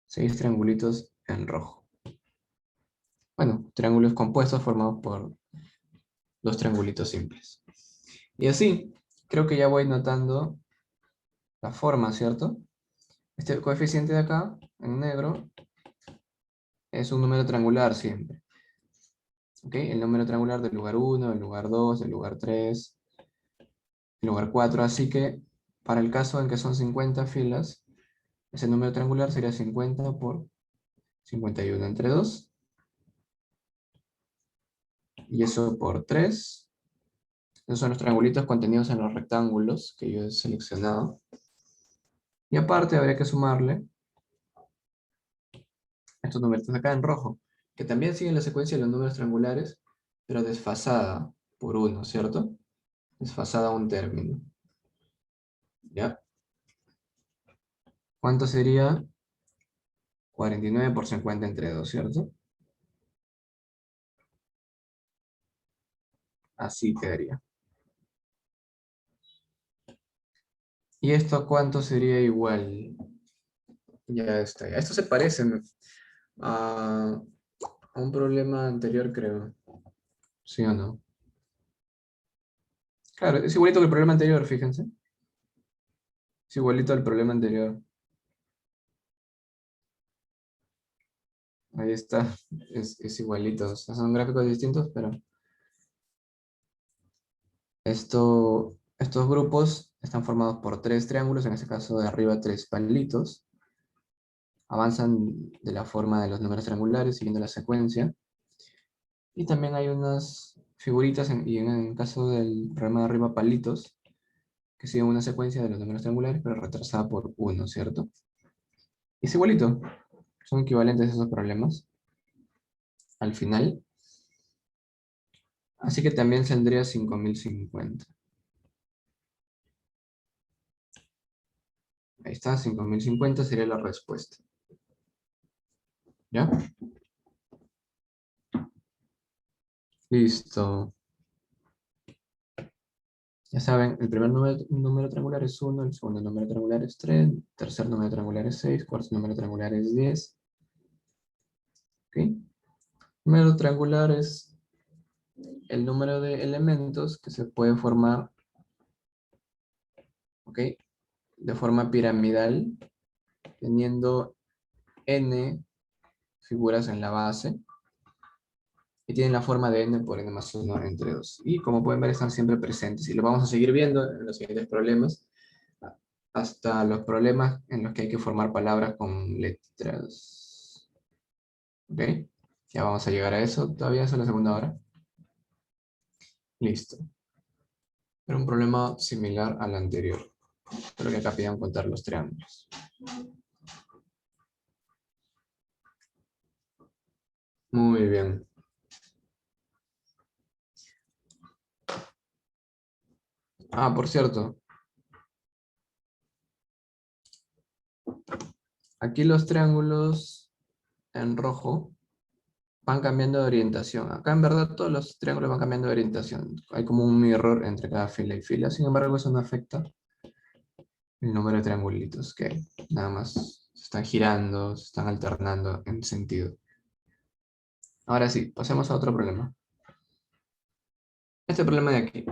Seis triangulitos en rojo. Bueno, triángulos compuestos formados por dos triangulitos simples. Y así, creo que ya voy notando la forma, ¿cierto? Este coeficiente de acá, en negro, es un número triangular siempre. ¿Ok? El número triangular del lugar 1, del lugar 2, del lugar 3, del lugar 4. Así que, para el caso en que son 50 filas, ese número triangular sería 50 por 51 entre 2. Y eso por 3. Esos son los triangulitos contenidos en los rectángulos que yo he seleccionado. Y aparte habría que sumarle estos números acá en rojo, que también siguen la secuencia de los números triangulares, pero desfasada por 1, ¿cierto? Desfasada a un término. ¿Ya? ¿Cuánto sería? 49 por 50 entre 2, ¿cierto? Así quedaría. ¿Y esto a cuánto sería igual? Ya está. Esto se parece a, a un problema anterior, creo. ¿Sí o no? Claro, es igualito que el problema anterior, fíjense. Es igualito al problema anterior. Ahí está. Es igualito. O sea, son gráficos distintos, pero estos grupos están formados por tres triángulos, en este caso de arriba tres palitos. Avanzan de la forma de los números triangulares, siguiendo la secuencia. Y también hay unas figuritas, y en el caso del problema de arriba, palitos, que siguen una secuencia de los números triangulares, pero retrasada por 1, ¿cierto? Y es igualito. Son equivalentes esos problemas al final. Así que también saldría 5050. Ahí está, 5050 sería la respuesta. ¿Ya? Listo. Ya saben, el primer número triangular es 1, el segundo número triangular es 3, el tercer número triangular es 6, cuarto número triangular es 10. ¿Ok? Número triangular es el número de elementos que se puede formar, ¿ok? De forma piramidal, teniendo n figuras en la base y tienen la forma de n por n más 1 entre 2. Y como pueden ver, están siempre presentes. Y lo vamos a seguir viendo en los siguientes problemas, hasta los problemas en los que hay que formar palabras con letras. ¿Ok? Ya vamos a llegar a eso. Todavía es la segunda hora. Listo. Era un problema similar al anterior. Pero que acá pidieron contar los triángulos. Muy bien. Ah, por cierto. Aquí los triángulos en rojo van cambiando de orientación. Acá en verdad todos los triángulos van cambiando de orientación. Hay como un mirror entre cada fila y fila. Sin embargo, eso no afecta el número de triangulitos que hay. Nada más se están girando, se están alternando en sentido. Ahora sí, pasemos a otro problema. Este problema de aquí.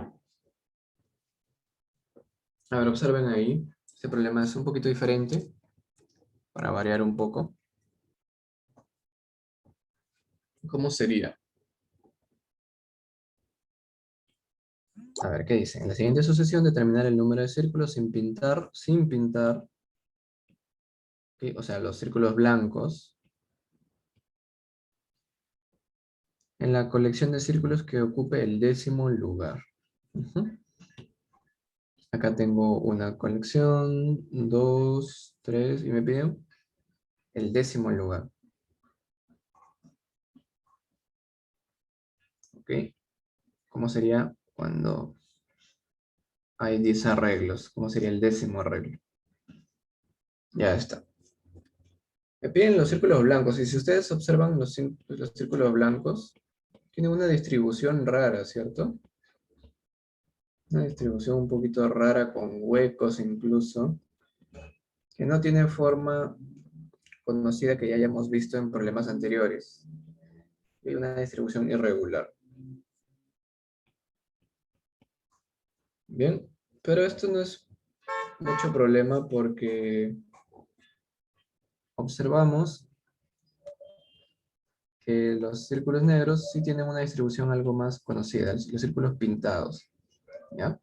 A ver, observen ahí. Este problema es un poquito diferente, para variar un poco. ¿Cómo sería? A ver, ¿qué dice? En la siguiente sucesión, determinar el número de círculos sin pintar, ¿sí? O sea, los círculos blancos, en la colección de círculos que ocupe el 10º lugar. Ujú. Acá tengo una colección, 2, 3, y me piden el 10º lugar. ¿Ok? ¿Cómo sería cuando hay 10 arreglos? ¿Cómo sería el 10º arreglo? Ya está. Me piden los círculos blancos, y si ustedes observan los círculos blancos, tienen una distribución rara, ¿cierto? Una distribución un poquito rara, con huecos incluso, que no tiene forma conocida que ya hayamos visto en problemas anteriores. Hay una distribución irregular. Bien, pero esto no es mucho problema porque observamos que los círculos negros sí tienen una distribución algo más conocida, los círculos pintados, ¿ya?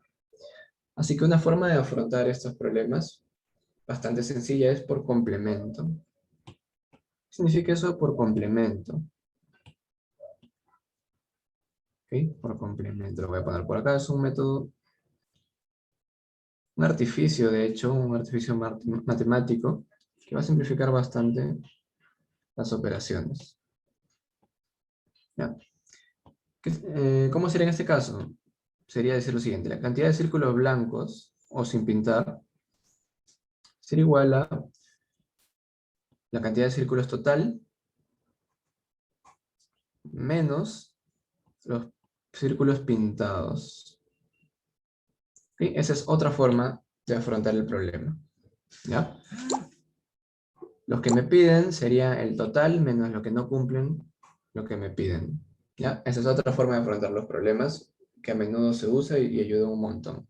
Así que una forma de afrontar estos problemas bastante sencilla es por complemento. ¿Qué significa eso por complemento? ¿Ok? Por complemento, lo voy a poner por acá, es un método, un artificio, de hecho, un artificio matemático que va a simplificar bastante las operaciones. ¿Ya? ¿Cómo sería en este caso? Sería decir lo siguiente, la cantidad de círculos blancos, o sin pintar, sería igual a la cantidad de círculos total menos los círculos pintados. ¿Sí? Esa es otra forma de afrontar el problema. ¿Ya? Los que me piden sería el total menos lo que no cumplen lo que me piden. ¿Ya? Esa es otra forma de afrontar los problemas que a menudo se usa y ayuda un montón.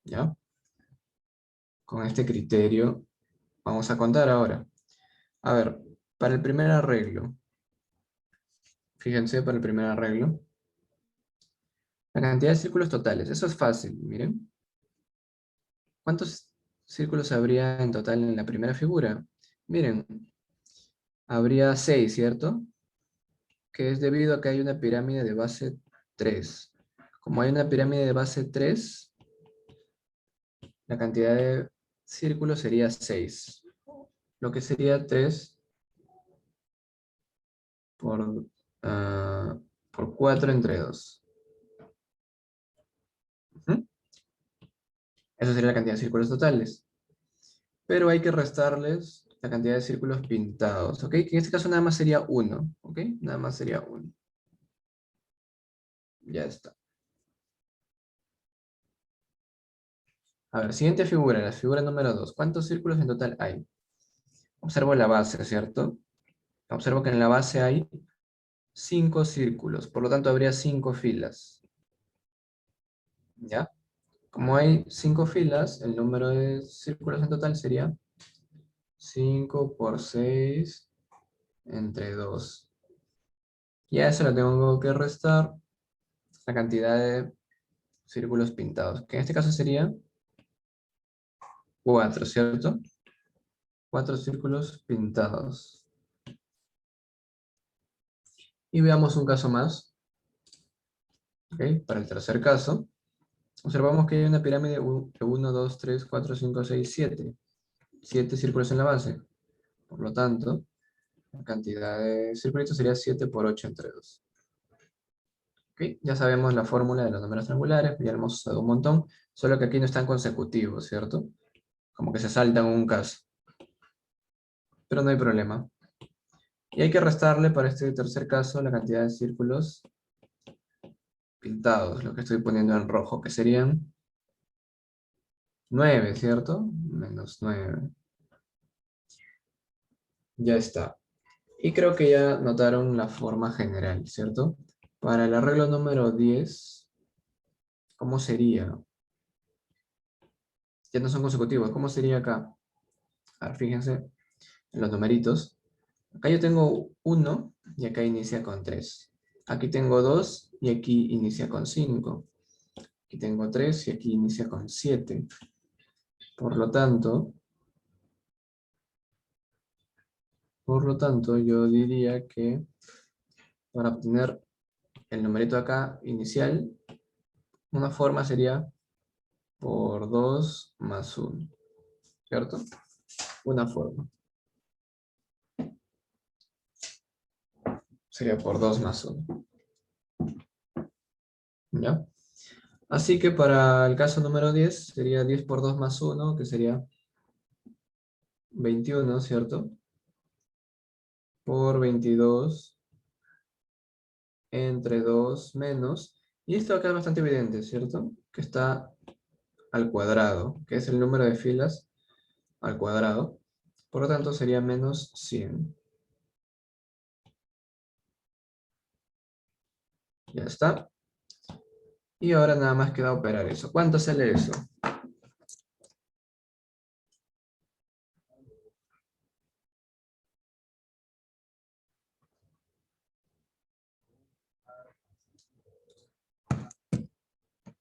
¿Ya? Con este criterio vamos a contar ahora. A ver, para el primer arreglo, fíjense para el primer arreglo, la cantidad de círculos totales, eso es fácil, miren. ¿Cuántos círculos habría en total en la primera figura? Miren, habría 6, ¿cierto? Que es debido a que hay una pirámide de base 3. Como hay una pirámide de base 3, la cantidad de círculos sería 6. Lo que sería 3 por, por 4 entre 2. ¿Mm? Esa sería la cantidad de círculos totales. Pero hay que restarles la cantidad de círculos pintados, ¿ok? Que en este caso nada más sería 1, ¿ok? Nada más sería 1. Ya está. A ver, siguiente figura, la figura número 2. ¿Cuántos círculos en total hay? Observo la base, ¿cierto? Observo que en la base hay 5 círculos, por lo tanto habría 5 filas. ¿Ya? Como hay 5 filas, el número de círculos en total sería 5 por 6 entre 2. Y a eso le tengo que restar la cantidad de círculos pintados, que en este caso sería 4, ¿cierto? 4 círculos pintados. Y veamos un caso más. ¿Ok? Para el tercer caso, observamos que hay una pirámide de 1, 2, 3, 4, 5, 6, 7. 7 círculos en la base. Por lo tanto, la cantidad de circulitos sería 7 por 8 entre 2. ¿Ok? Ya sabemos la fórmula de los números triangulares, ya lo hemos usado un montón, solo que aquí no están consecutivos, ¿cierto? Como que se saltan un caso. Pero no hay problema. Y hay que restarle para este tercer caso la cantidad de círculos pintados, lo que estoy poniendo en rojo, que serían 9, ¿cierto? Menos 9. Ya está. Y creo que ya notaron la forma general, ¿cierto? Para el arreglo número 10, ¿cómo sería? Ya no son consecutivos, ¿cómo sería acá? A ver, fíjense en los numeritos. Acá yo tengo 1 y acá inicia con 3. Aquí tengo 2 y aquí inicia con 5. Aquí tengo 3 y aquí inicia con 7. Por lo tanto, yo diría que para obtener el numerito acá inicial, una forma sería por 2 más 1, ¿cierto? Una forma. Sería por 2 más 1. ¿Ya? Así que para el caso número 10, sería 10 por 2 más 1, que sería 21, ¿cierto? Por 22 entre 2 menos. Y esto acá es bastante evidente, ¿cierto? Que está al cuadrado, que es el número de filas al cuadrado. Por lo tanto, sería menos 100. Ya está. Y ahora nada más queda operar eso. ¿Cuánto sale eso?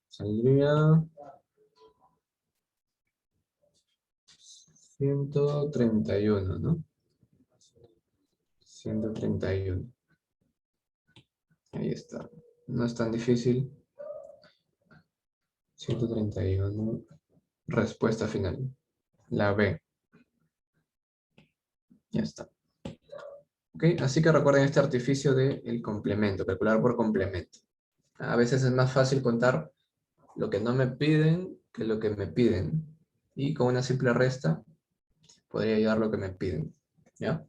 Saldría 131, ¿no? 131. Ahí está. No es tan difícil. 131. Respuesta final. La B. Ya está. ¿Ok? Así que recuerden este artificio del complemento, calcular por complemento. A veces es más fácil contar lo que no me piden que lo que me piden. Y con una simple resta podría llegar lo que me piden. ¿Ya?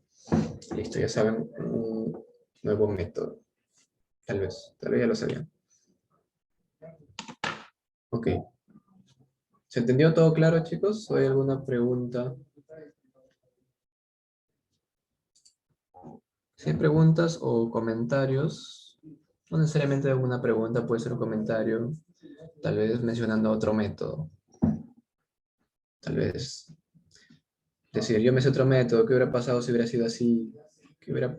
Listo, ya saben un nuevo método. Tal vez ya lo sabían. Ok. ¿Se entendió todo claro, chicos? ¿O hay alguna pregunta? Si hay preguntas o comentarios, no necesariamente alguna pregunta, puede ser un comentario, tal vez mencionando otro método. Tal vez decir, yo me sé otro método, ¿qué hubiera pasado si hubiera sido así? ¿Qué hubiera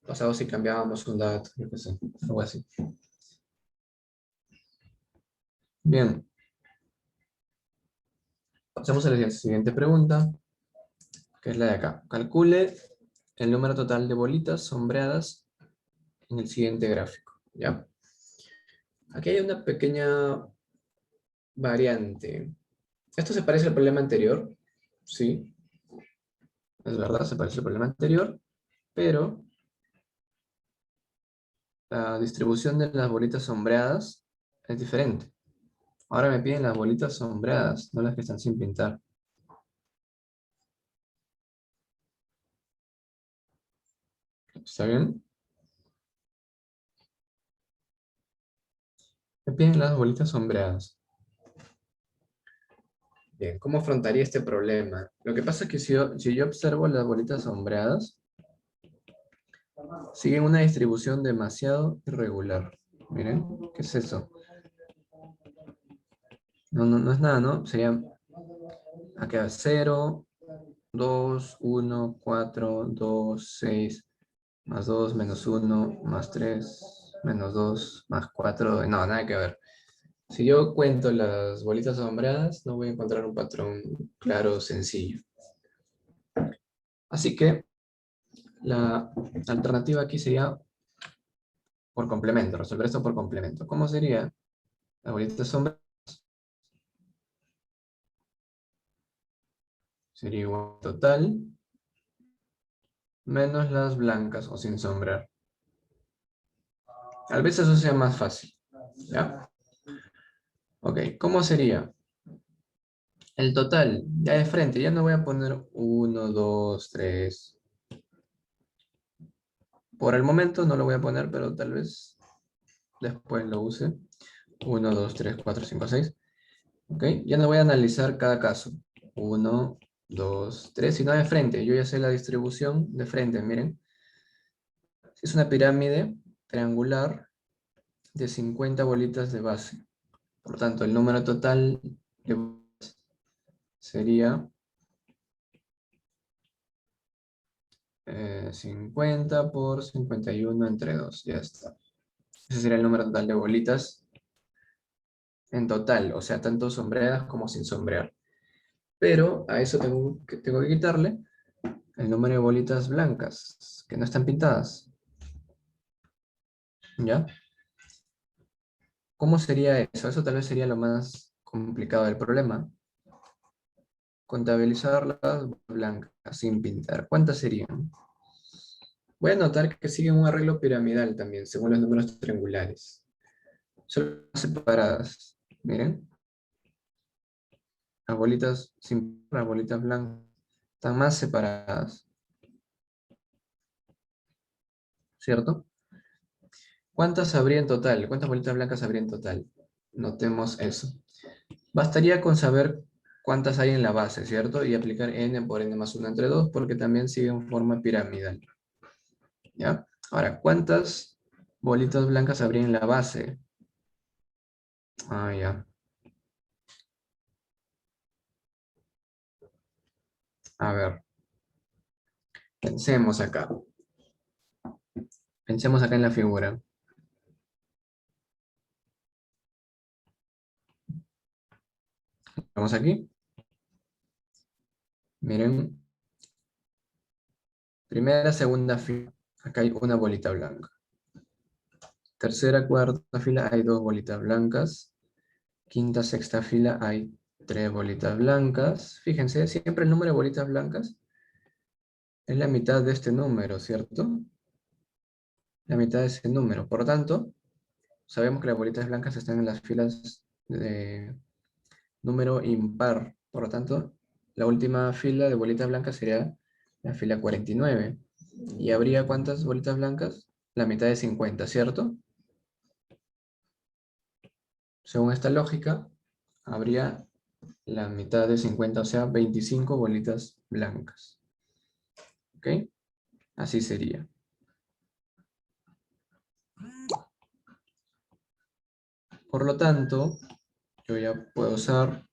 pasado si cambiábamos un dato? Yo qué sé, algo así. Bien, pasemos a la siguiente pregunta, que es la de acá. Calcule el número total de bolitas sombreadas en el siguiente gráfico, ¿ya? Aquí hay una pequeña variante. Esto se parece al problema anterior, sí, es verdad, se parece al problema anterior, pero la distribución de las bolitas sombreadas es diferente. Ahora me piden las bolitas sombreadas, no las que están sin pintar. ¿Está bien? Me piden las bolitas sombreadas. Bien, ¿cómo afrontaría este problema? Lo que pasa es que si yo observo las bolitas sombreadas, siguen una distribución demasiado irregular. Miren, ¿qué es eso? No es nada, ¿no? Sería acá 0, 2, 1, 4, 2, 6. más 2, menos 1, más 3, menos 2, más 4. No, nada que ver. Si yo cuento las bolitas sombreadas, no voy a encontrar un patrón claro, sencillo. Así que la alternativa aquí sería por complemento, resolver esto por complemento. ¿Cómo sería? La bolita sombreada sería igual a total menos las blancas o sin sombrear. Tal vez eso sea más fácil. ¿Ya? Ok, ¿cómo sería? El total, ya de frente, ya no voy a poner 1, 2, 3. Por el momento no lo voy a poner, pero tal vez después lo use. 1, 2, 3, 4, 5, 6. Ok, ya no voy a analizar cada caso. 1, 2, 3, sino de frente. Yo ya sé la distribución de frente, miren. Es una pirámide triangular de 50 bolitas de base. Por tanto, el número total de bolitas sería 50 por 51 entre 2. Ya está. Ese sería el número total de bolitas en total, o sea, tanto sombreadas como sin sombrear. Pero a eso tengo que quitarle el número de bolitas blancas, que no están pintadas. ¿Ya? ¿Cómo sería eso? Eso tal vez sería lo más complicado del problema. Contabilizar las blancas sin pintar. ¿Cuántas serían? Voy a notar que siguen un arreglo piramidal también, según los números triangulares. Son separadas. Miren. Las bolitas sin las bolitas blancas están más separadas. ¿Cierto? ¿Cuántas habría en total? ¿Cuántas bolitas blancas habría en total? Notemos eso. Bastaría con saber cuántas hay en la base, ¿cierto? Y aplicar n por n más 1 entre 2, porque también sigue en forma piramidal. ¿Ya? Ahora, ¿cuántas bolitas blancas habría en la base? Ah, ya. A ver, pensemos acá. Pensemos acá en la figura. Vamos aquí. Miren. Primera, segunda fila. Acá hay una bolita blanca. Tercera, cuarta fila hay dos bolitas blancas. Quinta, sexta fila hay tres bolitas blancas. Fíjense, siempre el número de bolitas blancas es la mitad de este número, ¿cierto? La mitad de ese número. Por lo tanto, sabemos que las bolitas blancas están en las filas de número impar. Por lo tanto, la última fila de bolitas blancas sería la fila 49. ¿Y habría cuántas bolitas blancas? La mitad de 50, ¿cierto? Según esta lógica, habría la mitad de 50, o sea, 25 bolitas blancas. ¿Ok? Así sería. Por lo tanto, yo ya puedo usar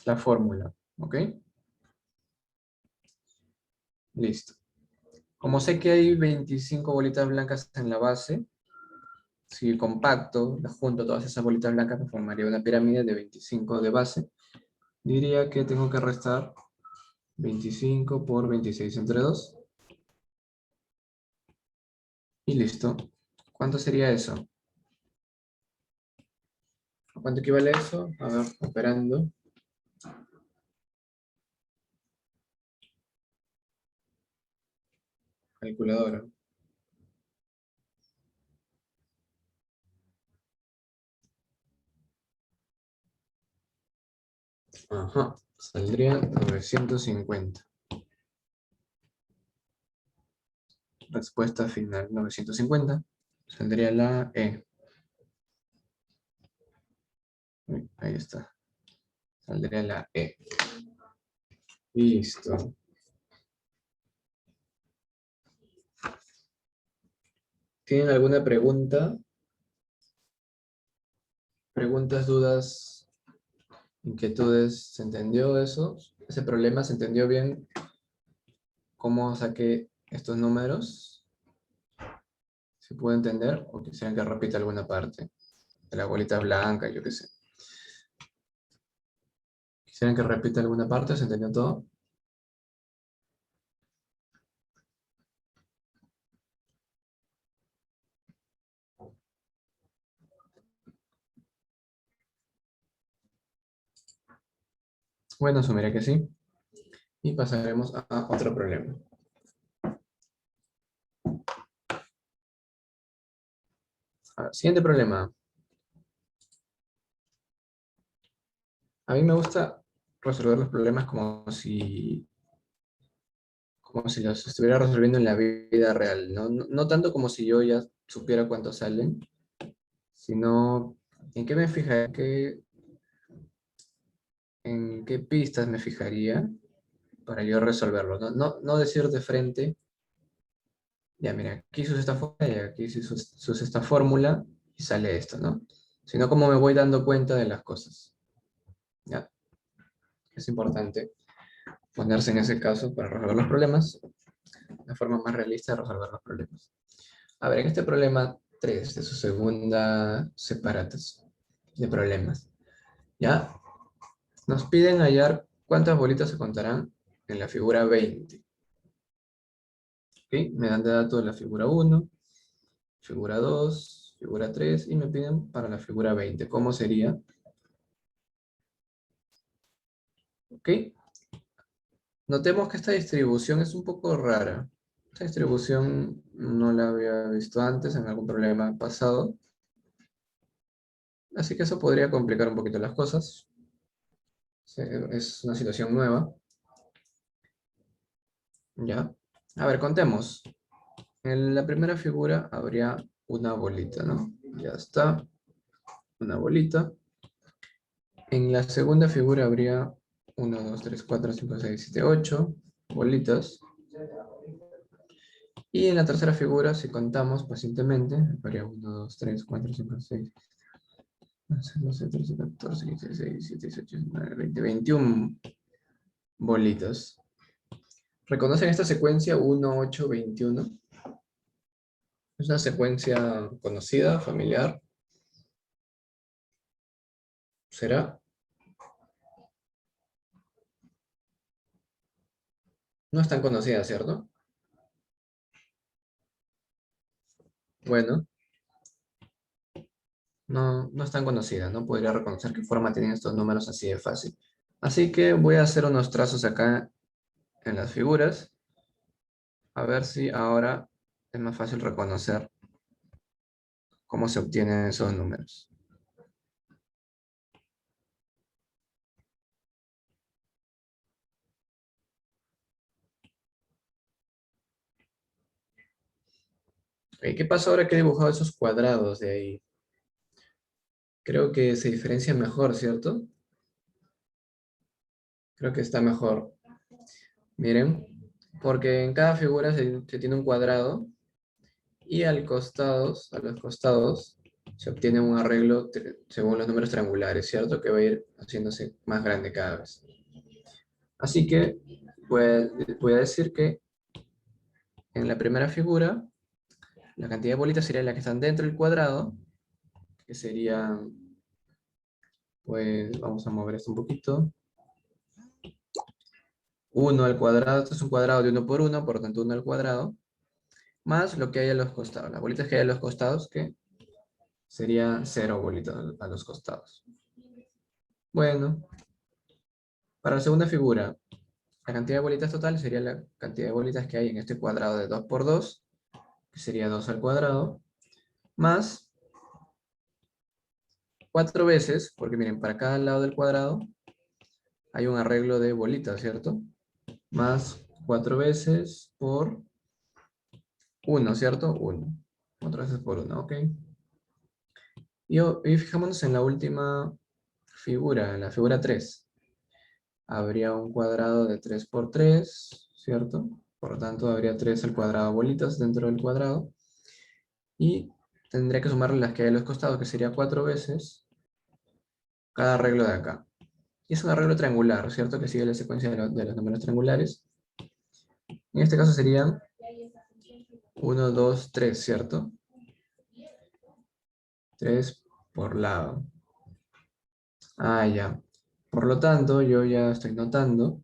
la fórmula. ¿Ok? Listo. Como sé que hay 25 bolitas blancas en la base, si compacto, junto todas esas bolitas blancas, me formaría una pirámide de 25 de base. Diría que tengo que restar 25 por 26 entre 2. Y listo. ¿Cuánto sería eso? ¿A cuánto equivale eso? A ver, operando. Calculadora. Ajá. Saldría 950. Respuesta final 950. Saldría la E. Uy, ahí está. Saldría la E. Listo. ¿Tienen alguna pregunta? ¿Preguntas, dudas, inquietudes? ¿Se entendió eso? ¿Ese problema se entendió bien cómo saqué estos números. ¿Se puede entender? ¿O quisieran que repita alguna parte? De la bolita blanca, yo qué sé. ¿Quisieran que repita alguna parte? ¿Se entendió todo? Bueno, asumiré que sí. Y pasaremos a otro problema. A ver, siguiente problema. A mí me gusta resolver los problemas como si los estuviera resolviendo en la vida real, ¿no? No tanto como si yo ya supiera cuántos salen, sino en qué me fijaría, en qué pistas me fijaría para yo resolverlo. No decir de frente, ya mira, aquí se usa esta fórmula y aquí se usa esta fórmula y sale esto, ¿no? Sino cómo me voy dando cuenta de las cosas. ¿Ya? Es importante ponerse en ese caso para resolver los problemas, la forma más realista de resolver los problemas. A ver, en este problema 3 de su segunda separatas de problemas, ¿ya? Nos piden hallar cuántas bolitas se contarán en la figura 20. ¿Ok? Me dan de datos la figura 1, figura 2, figura 3 y me piden para la figura 20. ¿Cómo sería? ¿Ok? Notemos que esta distribución es un poco rara. Esta distribución no la había visto antes en algún problema pasado. Así que eso podría complicar un poquito las cosas. Es una situación nueva. ¿Ya? A ver, contemos. En la primera figura habría una bolita, ¿no? Ya está. Una bolita. En la segunda figura habría 1, 2, 3, 4, 5, 6, 7, 8 bolitas. Y en la tercera figura, si contamos pacientemente, habría 1, 2, 3, 4, 5, 6, 12, 13, 14, 15, 16, 17, 18, 19, 20, 21 bolitas. ¿Reconocen esta secuencia 1, 8, 21? Es una secuencia conocida, familiar. ¿Será? No es tan conocida, ¿cierto? Bueno, no es tan conocida. No podría reconocer qué forma tienen estos números así de fácil. Así que voy a hacer unos trazos acá en las figuras. A ver si ahora es más fácil reconocer cómo se obtienen esos números. Ok, ¿qué pasa ahora que he dibujado esos cuadrados de ahí? Creo que se diferencia mejor, ¿cierto? Creo que está mejor. Miren, porque en cada figura se tiene un cuadrado y a los costados, se obtiene un arreglo según los números triangulares, ¿cierto? Que va a ir haciéndose más grande cada vez. Así que pues, voy a decir que en la primera figura, la cantidad de bolitas sería la que están dentro del cuadrado, que sería, pues vamos a mover esto un poquito. 1 al cuadrado, esto es un cuadrado de 1 por 1, por lo tanto 1 al cuadrado, más lo que hay a los costados. Las bolitas que hay a los costados, que sería 0 bolitas a los costados. Bueno, para la segunda figura, la cantidad de bolitas total sería la cantidad de bolitas que hay en este cuadrado de 2 por 2, que sería 2 al cuadrado, más 4 veces, porque miren, para cada lado del cuadrado hay un arreglo de bolitas, ¿cierto? Más 4 veces por 1, ¿cierto? 1. 4 veces por 1, ¿ok? Y fijémonos en la última figura, en la figura 3. Habría un cuadrado de 3 por 3, ¿cierto? Por lo tanto, habría 3 al cuadrado bolitas dentro del cuadrado. Y tendría que sumarle las que hay a los costados, que sería 4 veces cada arreglo de acá. Y es un arreglo triangular, ¿cierto? Que sigue la secuencia de los números triangulares. En este caso serían 1, 2, 3, ¿cierto? 3 por lado. Ah, ya. Por lo tanto, yo ya estoy notando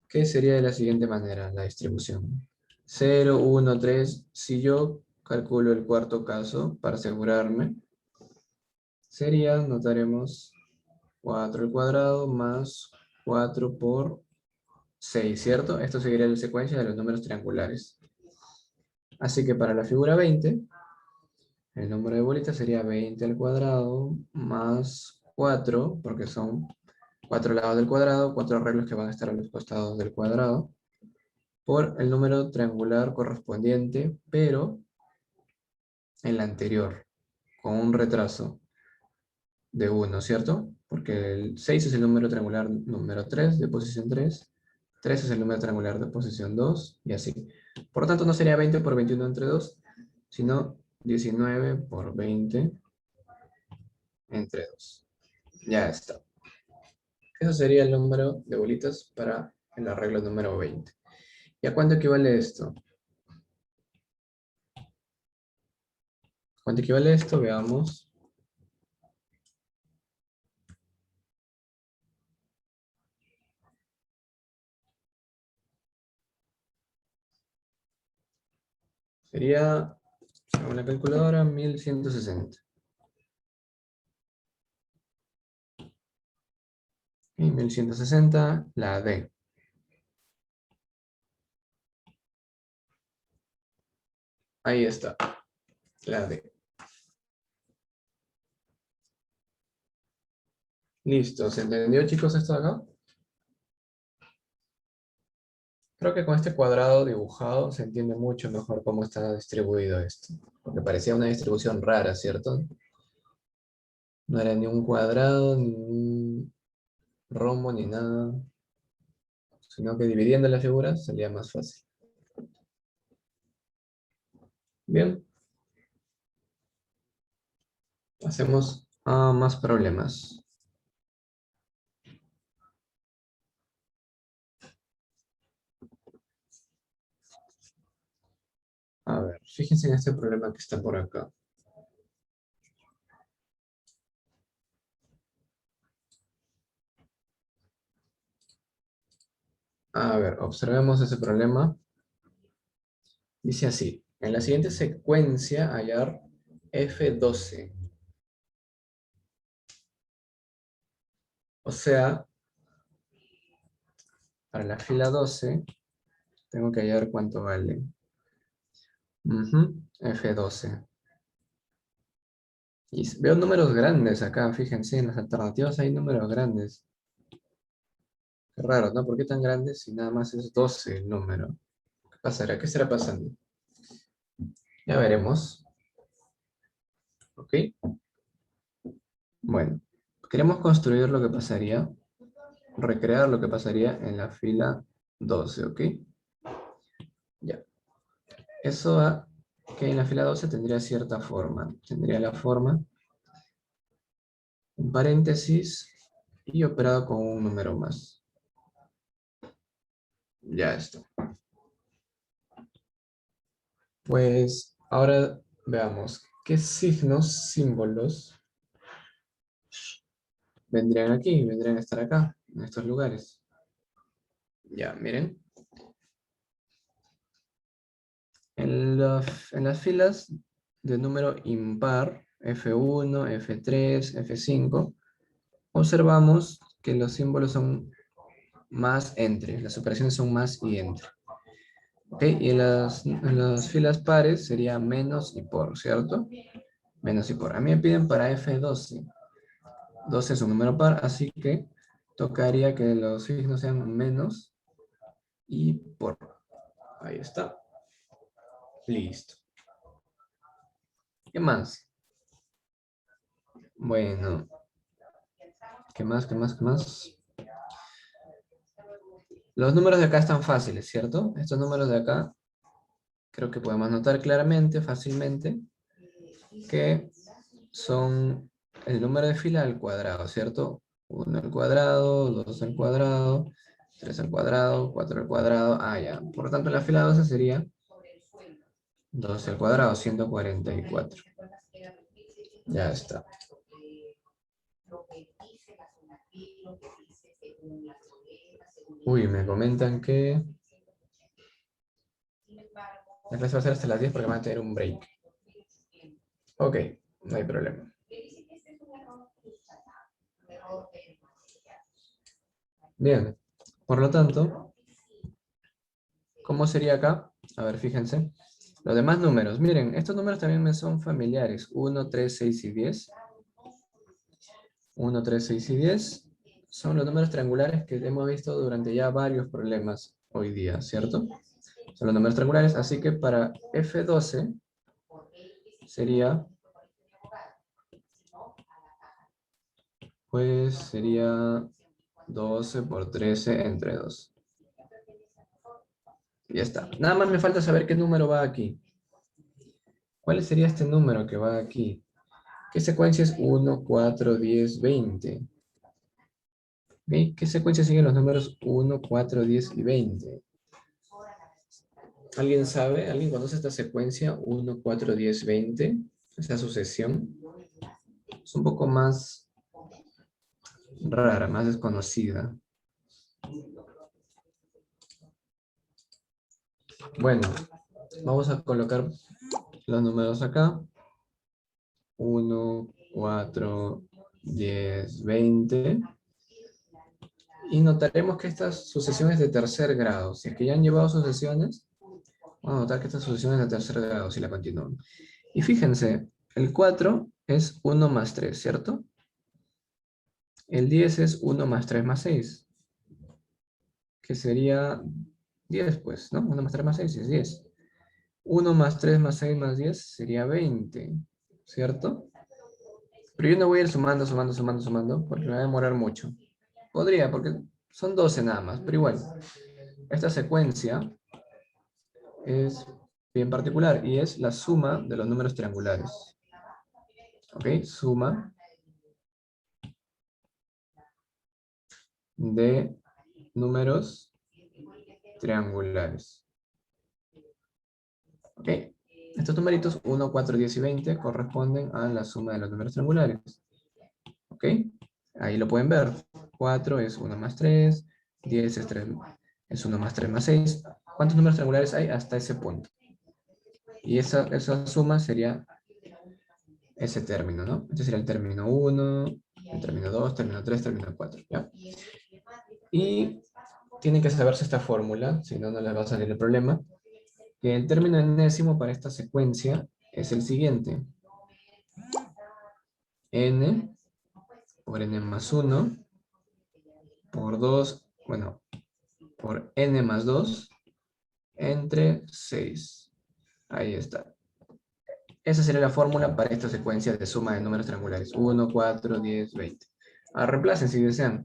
que sería de la siguiente manera la distribución. 0, 1, 3. Si yo calculo el cuarto caso para asegurarme, sería, notaremos, 4 al cuadrado más 4 por 6, ¿cierto? Esto seguiría la secuencia de los números triangulares. Así que para la figura 20, el número de bolitas sería 20 al cuadrado más 4, porque son 4 lados del cuadrado, 4 arreglos que van a estar a los costados del cuadrado, por el número triangular correspondiente, pero el anterior, con un retraso de 1, ¿cierto? Porque el 6 es el número triangular número 3 de posición 3, 3 es el número triangular de posición 2, y así. Por lo tanto, no sería 20 por 21 entre 2, sino 19 por 20 entre 2. Ya está. Eso sería el número de bolitas para el arreglo número 20. ¿Y a cuánto equivale esto? ¿Cuánto equivale esto? Veamos. Sería, según la calculadora, 1160. Y 1160, la D. Ahí está, la D. Listo, ¿se entendió, chicos, esto de acá? Creo que con este cuadrado dibujado se entiende mucho mejor cómo está distribuido esto. Porque parecía una distribución rara, ¿cierto? No era ni un cuadrado, ni un rombo, ni nada. Sino que dividiendo las figuras salía más fácil. Bien, hacemos más problemas. A ver, fíjense en este problema que está por acá. A ver, observemos ese problema. Dice así, en la siguiente secuencia hallar F12. O sea, para la fila 12, tengo que hallar cuánto vale. F12. Y veo números grandes acá, fíjense, en las alternativas hay números grandes. Qué raro, ¿no? ¿Por qué tan grandes si nada más es 12 el número? ¿Qué pasará? ¿Qué estará pasando? Ya veremos. ¿Ok? Bueno, queremos construir lo que pasaría, recrear lo que pasaría en la fila 12, ¿ok? Ya. Eso que en la fila 12 tendría cierta forma. Tendría la forma, un paréntesis, y operado con un número más. Ya está. Pues ahora veamos qué signos, símbolos vendrían aquí, vendrían a estar acá, en estos lugares. Ya, miren. En las filas de número impar, F1, F3, F5, observamos que los símbolos son más entre, las operaciones son más y entre. ¿Ok? Y en las filas pares sería menos y por, ¿cierto? Menos y por. A mí me piden para F12. 12 es un número par, así que tocaría que los signos sean menos y por. Ahí está. Listo. ¿Qué más? Bueno, ¿qué más, qué más, qué más? Los números de acá están fáciles, ¿cierto? Estos números de acá, creo que podemos notar claramente, fácilmente, que son el número de fila al cuadrado, ¿cierto? 1 al cuadrado, 2 al cuadrado, 3 al cuadrado, 4 al cuadrado, ya. Por lo tanto, la fila 12 sería 12 al cuadrado, 144. Ya está. Uy, me comentan que la clase va a ser hasta las 10 porque van a tener un break. Ok, no hay problema. Bien, por lo tanto, ¿cómo sería acá? A ver, fíjense. Los demás números. Miren, estos números también me son familiares. 1, 3, 6 y 10. 1, 3, 6 y 10 son los números triangulares que hemos visto durante ya varios problemas hoy día, ¿cierto? Son los números triangulares, así que para F12 sería, pues sería 12 por 13 entre 2. Ya está. Nada más me falta saber qué número va aquí. ¿Cuál sería este número que va aquí? ¿Qué secuencia es 1, 4, 10, 20? ¿Okay? ¿Qué secuencia siguen los números 1, 4, 10 y 20? ¿Alguien sabe? ¿Alguien conoce esta secuencia? 1, 4, 10, 20. Esta sucesión. Es un poco más rara, más desconocida. Bueno, vamos a colocar los números acá. 1, 4, 10, 20. Y notaremos que estas sucesiones de tercer grado, si es que ya han llevado sucesiones, vamos a notar que estas sucesiones de tercer grado, si la continúan. Y fíjense, el 4 es 1 más 3, ¿cierto? El 10 es 1 más 3 más 6, que sería 10, pues, ¿no? 1 más 3 más 6 es 10. 1 más 3 más 6 más 10 sería 20, ¿cierto? Pero yo no voy a ir sumando, porque me va a demorar mucho. Podría, porque son 12 nada más, pero igual. Esta secuencia es bien particular y es la suma de los números triangulares. ¿Ok? Suma de números triangulares. ¿Ok? Estos numeritos 1, 4, 10 y 20 corresponden a la suma de los números triangulares. ¿Ok? Ahí lo pueden ver. 4 es 1 más 3, 10 es, 3, es 1 más 3 más 6. ¿Cuántos números triangulares hay hasta ese punto? Y esa suma sería ese término, ¿no? Este sería el término 1, el término 2, término 3, término 4, ¿ya? Y tienen que saberse esta fórmula, si no, no les va a salir el problema, que el término enésimo para esta secuencia es el siguiente. N por n más 1 por 2, bueno, por n más 2 entre 6. Ahí está. Esa sería la fórmula para esta secuencia de suma de números triangulares. 1, 4, 10, 20. Ahora reemplacen si desean.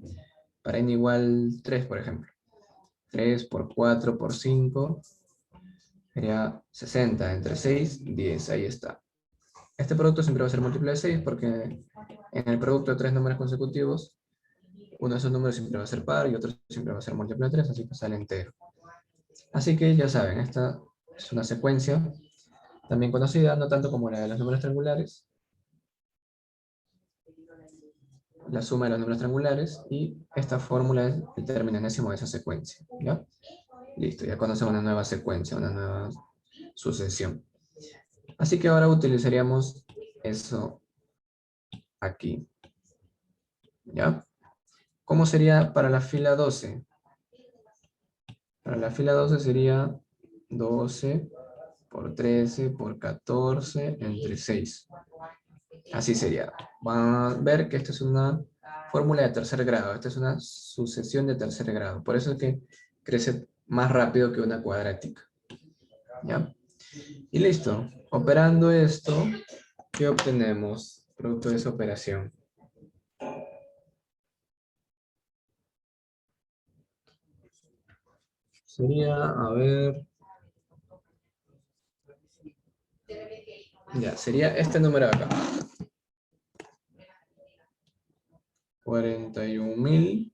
Para n igual 3, por ejemplo. 3 por 4 por 5 sería 60 entre 6, 10. Ahí está. Este producto siempre va a ser múltiplo de 6 porque en el producto de tres números consecutivos, uno de esos números siempre va a ser par y otro siempre va a ser múltiplo de 3, así que sale entero. Así que ya saben, esta es una secuencia también conocida, no tanto como la de los números triangulares, la suma de los números triangulares, y esta fórmula es el término enésimo de esa secuencia. ¿Ya? Listo, ya conocemos una nueva secuencia, una nueva sucesión. Así que ahora utilizaríamos eso aquí. ¿Ya? ¿Cómo sería para la fila 12? Para la fila 12 sería 12 por 13 por 14 entre 6. Así sería. Van a ver que esta es una fórmula de tercer grado. Esta es una sucesión de tercer grado. Por eso es que crece más rápido que una cuadrática. ¿Ya? Y listo. Operando esto, ¿qué obtenemos? Producto de esa operación. Sería, a ver... Ya, sería este número de acá. 41.000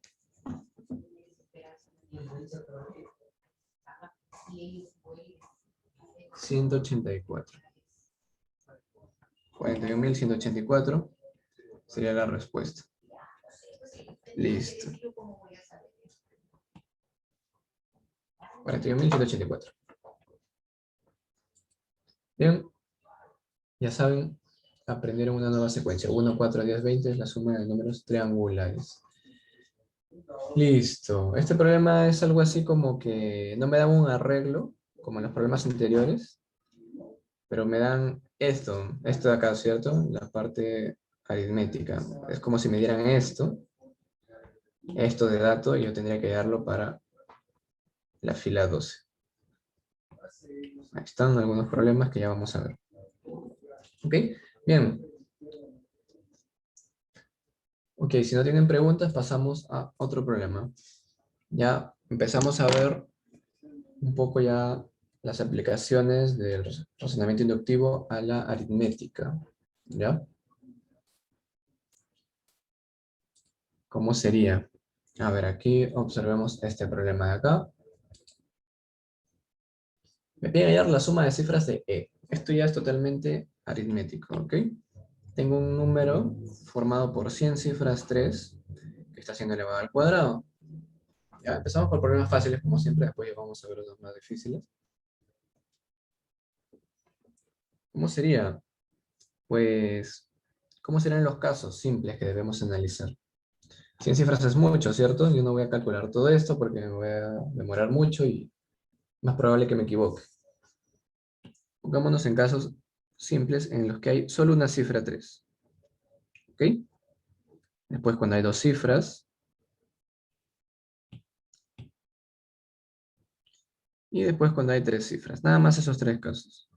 184. 41.184 sería la respuesta. Listo. 41.184. Bien, ya saben, aprendieron una nueva secuencia. 1, 4, 10, 20 es la suma de números triangulares. Listo. Este problema es algo así como que no me dan un arreglo, como en los problemas anteriores, pero me dan esto de acá, ¿cierto? La parte aritmética. Es como si me dieran esto de dato, y yo tendría que darlo para la fila 12. Ahí están algunos problemas que ya vamos a ver. ¿Ok? Bien. Ok, si no tienen preguntas, pasamos a otro problema. Ya empezamos a ver un poco ya las aplicaciones del razonamiento inductivo a la aritmética. ¿Ya? ¿Cómo sería? A ver, aquí observemos este problema de acá. Me pide hallar la suma de cifras de E. Esto ya es totalmente aritmético, ¿ok? Tengo un número formado por 100 cifras 3, que está siendo elevado al cuadrado. Ya, empezamos por problemas fáciles, como siempre, después ya vamos a ver los más difíciles. ¿Cómo sería? Pues, ¿cómo serán los casos simples que debemos analizar? 100 cifras es mucho, ¿cierto? Yo no voy a calcular todo esto porque me voy a demorar mucho y más probable que me equivoque. Pongámonos en casos simples en los que hay solo una cifra 3. ¿Ok? Después cuando hay dos cifras. Y después cuando hay tres cifras. Nada más esos tres casos.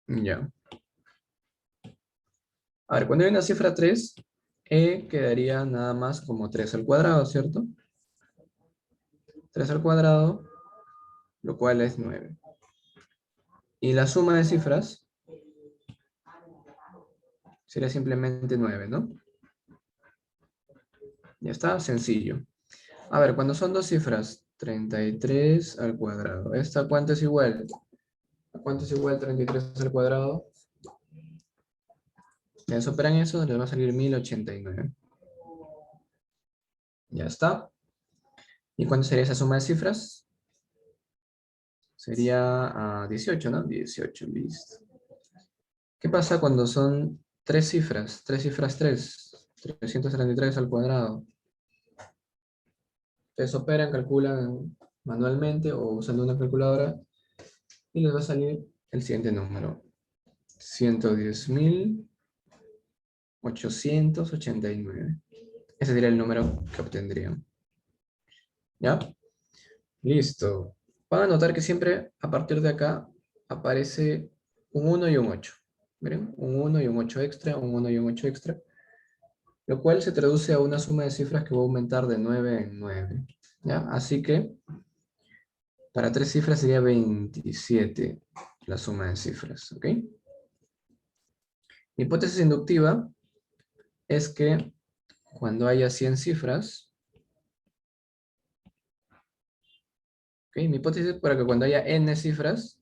Ya. A ver, cuando hay una cifra 3, E quedaría nada más como 3 al cuadrado, ¿cierto? 3 al cuadrado, lo cual es 9. Y la suma de cifras sería simplemente 9, ¿no? Ya está, sencillo. A ver, cuando son dos cifras, 33 al cuadrado. ¿Esta cuánto es igual? ¿A cuánto es igual 33 al cuadrado? Ya superan eso, les va a salir 1089. Ya está. ¿Y cuánto sería esa suma de cifras? Sería 18, ¿no? 18, listo. ¿Qué pasa cuando son tres cifras? Tres cifras 3. 333 al cuadrado. Ustedes operan, calculan manualmente o usando una calculadora y les va a salir el siguiente número. 110.889. Ese sería el número que obtendrían. ¿Ya? Listo. Van a notar que siempre a partir de acá aparece un 1 y un 8. Miren, un 1 y un 8 extra, un 1 y un 8 extra. Lo cual se traduce a una suma de cifras que va a aumentar de 9 en 9. ¿Ya? Así que para tres cifras sería 27 la suma de cifras. ¿Ok? Mi hipótesis inductiva es que cuando haya 100 cifras, ¿ok? Mi hipótesis es para que cuando haya n cifras,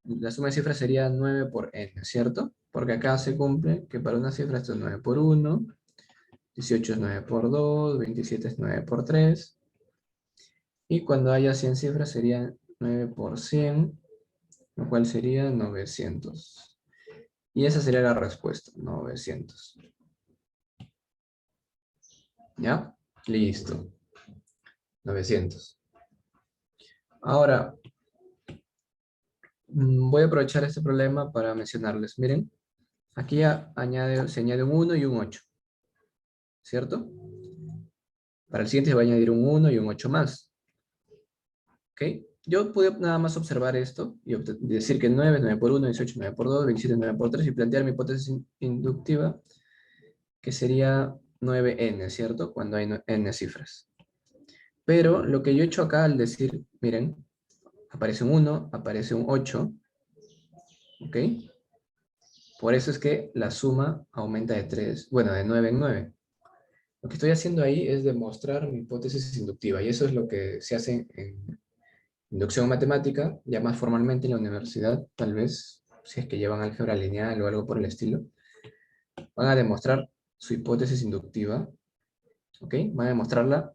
la suma de cifras sería 9 por n, ¿cierto? Porque acá se cumple que para una cifra esto es 9 por 1, 18 es 9 por 2, 27 es 9 por 3, y cuando haya 100 cifras sería 9 por 100, lo cual sería 900. Y esa sería la respuesta, 900. ¿Ya? Listo. 900. Ahora, voy a aprovechar este problema para mencionarles. Miren, aquí se añade un 1 y un 8. ¿Cierto? Para el siguiente se va a añadir un 1 y un 8 más. ¿Ok? Yo pude nada más observar esto y decir que 9 es 9 por 1, 18 es 9 por 2, 27 es 9 por 3 y plantear mi hipótesis inductiva que sería 9n, ¿cierto? Cuando hay n cifras. Pero lo que yo he hecho acá al decir, miren, aparece un 1, aparece un 8, ¿ok? Por eso es que la suma aumenta de 3, bueno, de 9 en 9. Lo que estoy haciendo ahí es demostrar mi hipótesis inductiva, y eso es lo que se hace en inducción matemática, ya más formalmente en la universidad, tal vez, si es que llevan álgebra lineal o algo por el estilo, van a demostrar su hipótesis inductiva, ¿ok? Van a demostrarla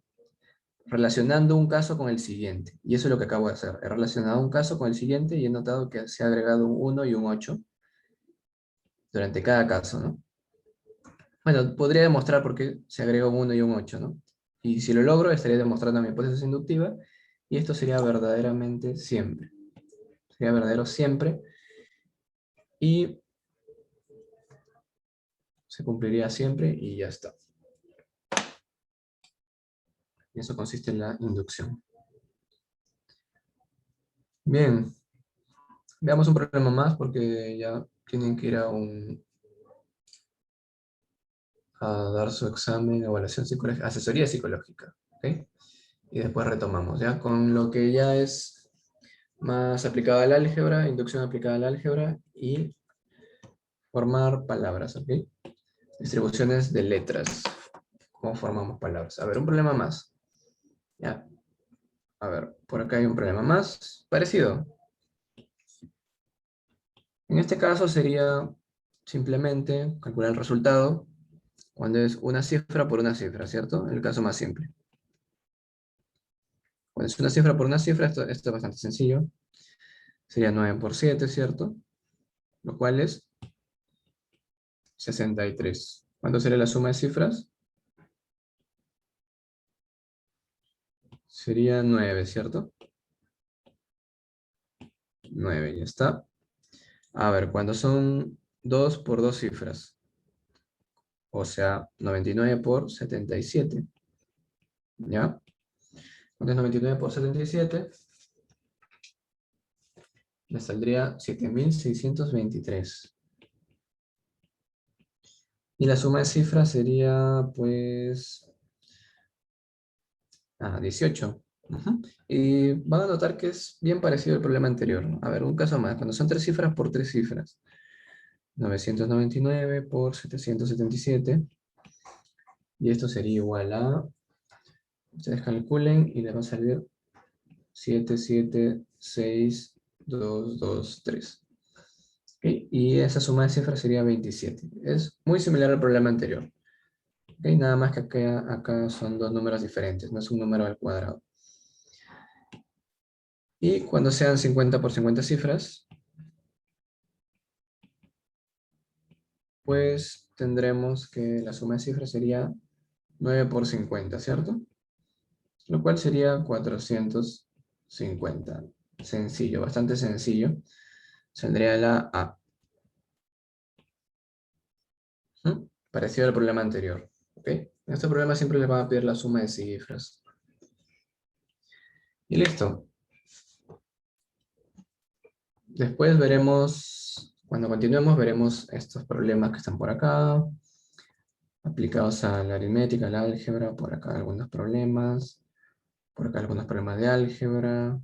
relacionando un caso con el siguiente, y eso es lo que acabo de hacer. He relacionado un caso con el siguiente y he notado que se ha agregado un 1 y un 8 durante cada caso, ¿no? Bueno, podría demostrar por qué se agrega un 1 y un 8, ¿no? Y si lo logro, estaría demostrando mi hipótesis inductiva, y esto sería verdaderamente siempre. Sería verdadero siempre, y se cumpliría siempre, y ya está. Y eso consiste en la inducción. Bien, veamos un problema más, porque ya tienen que ir a dar su examen de evaluación psicológica, asesoría psicológica, ¿ok? Y después retomamos, ¿ya? Con lo que ya es más aplicada al álgebra, inducción aplicada al álgebra y formar palabras, ¿ok? Distribuciones de letras. ¿Cómo formamos palabras? A ver, un problema más. ¿Ya? A ver, por acá hay un problema más. Parecido. En este caso sería simplemente calcular el resultado cuando es una cifra por una cifra, ¿cierto? En el caso más simple. Cuando es una cifra por una cifra, esto es bastante sencillo. Sería 9 por 7, ¿cierto? Lo cual es 63. ¿Cuánto sería la suma de cifras? Sería 9, ¿cierto? 9, ya está. A ver, cuando son 2 por 2 cifras, o sea, 99 por 77, ¿ya? Entonces 99 por 77, me saldría 7623. Y la suma de cifras sería, pues, 18. Ujú. Y van a notar que es bien parecido al problema anterior, ¿no? A ver, un caso más. Cuando son 3 cifras por 3 cifras. 999 por 777. Y esto sería igual a... Ustedes calculen y les va a salir 776223. ¿Ok? Y esa suma de cifras sería 27. Es muy similar al problema anterior. ¿Ok? Nada más que acá son dos números diferentes, no es un número al cuadrado. Y cuando sean 50 por 50 cifras, pues tendremos que la suma de cifras sería 9 por 50, ¿cierto? Lo cual sería 450. Sencillo, bastante sencillo. Saldría la A. ¿Mm? Parecido al problema anterior. ¿Ok? En este problema siempre les van a pedir la suma de cifras. Y listo. Después veremos, cuando continuemos, veremos estos problemas que están por acá, aplicados a la aritmética, a la álgebra, por acá algunos problemas, por acá algunos problemas de álgebra,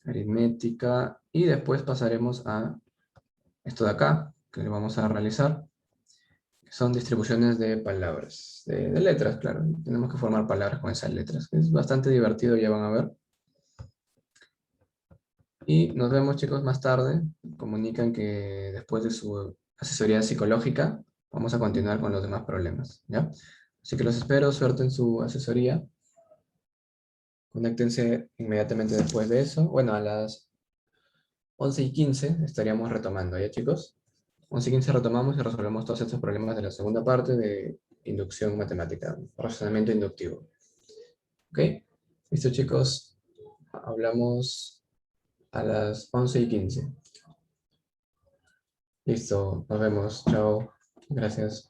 aritmética, y después pasaremos a esto de acá, que lo vamos a realizar, que son distribuciones de palabras, de letras, claro. Tenemos que formar palabras con esas letras. Es bastante divertido, ya van a ver. Y nos vemos, chicos, más tarde. Comunican que después de su asesoría psicológica, vamos a continuar con los demás problemas, ¿ya? Así que los espero, suerte en su asesoría. Conéctense inmediatamente después de eso. Bueno, a las 11:15 estaríamos retomando, ¿ya, chicos? 11:15 retomamos y resolvemos todos estos problemas de la segunda parte de inducción matemática, razonamiento inductivo. ¿Ok? Listo, chicos. Hablamos a las 11:15. Listo, nos vemos. Chao. Gracias.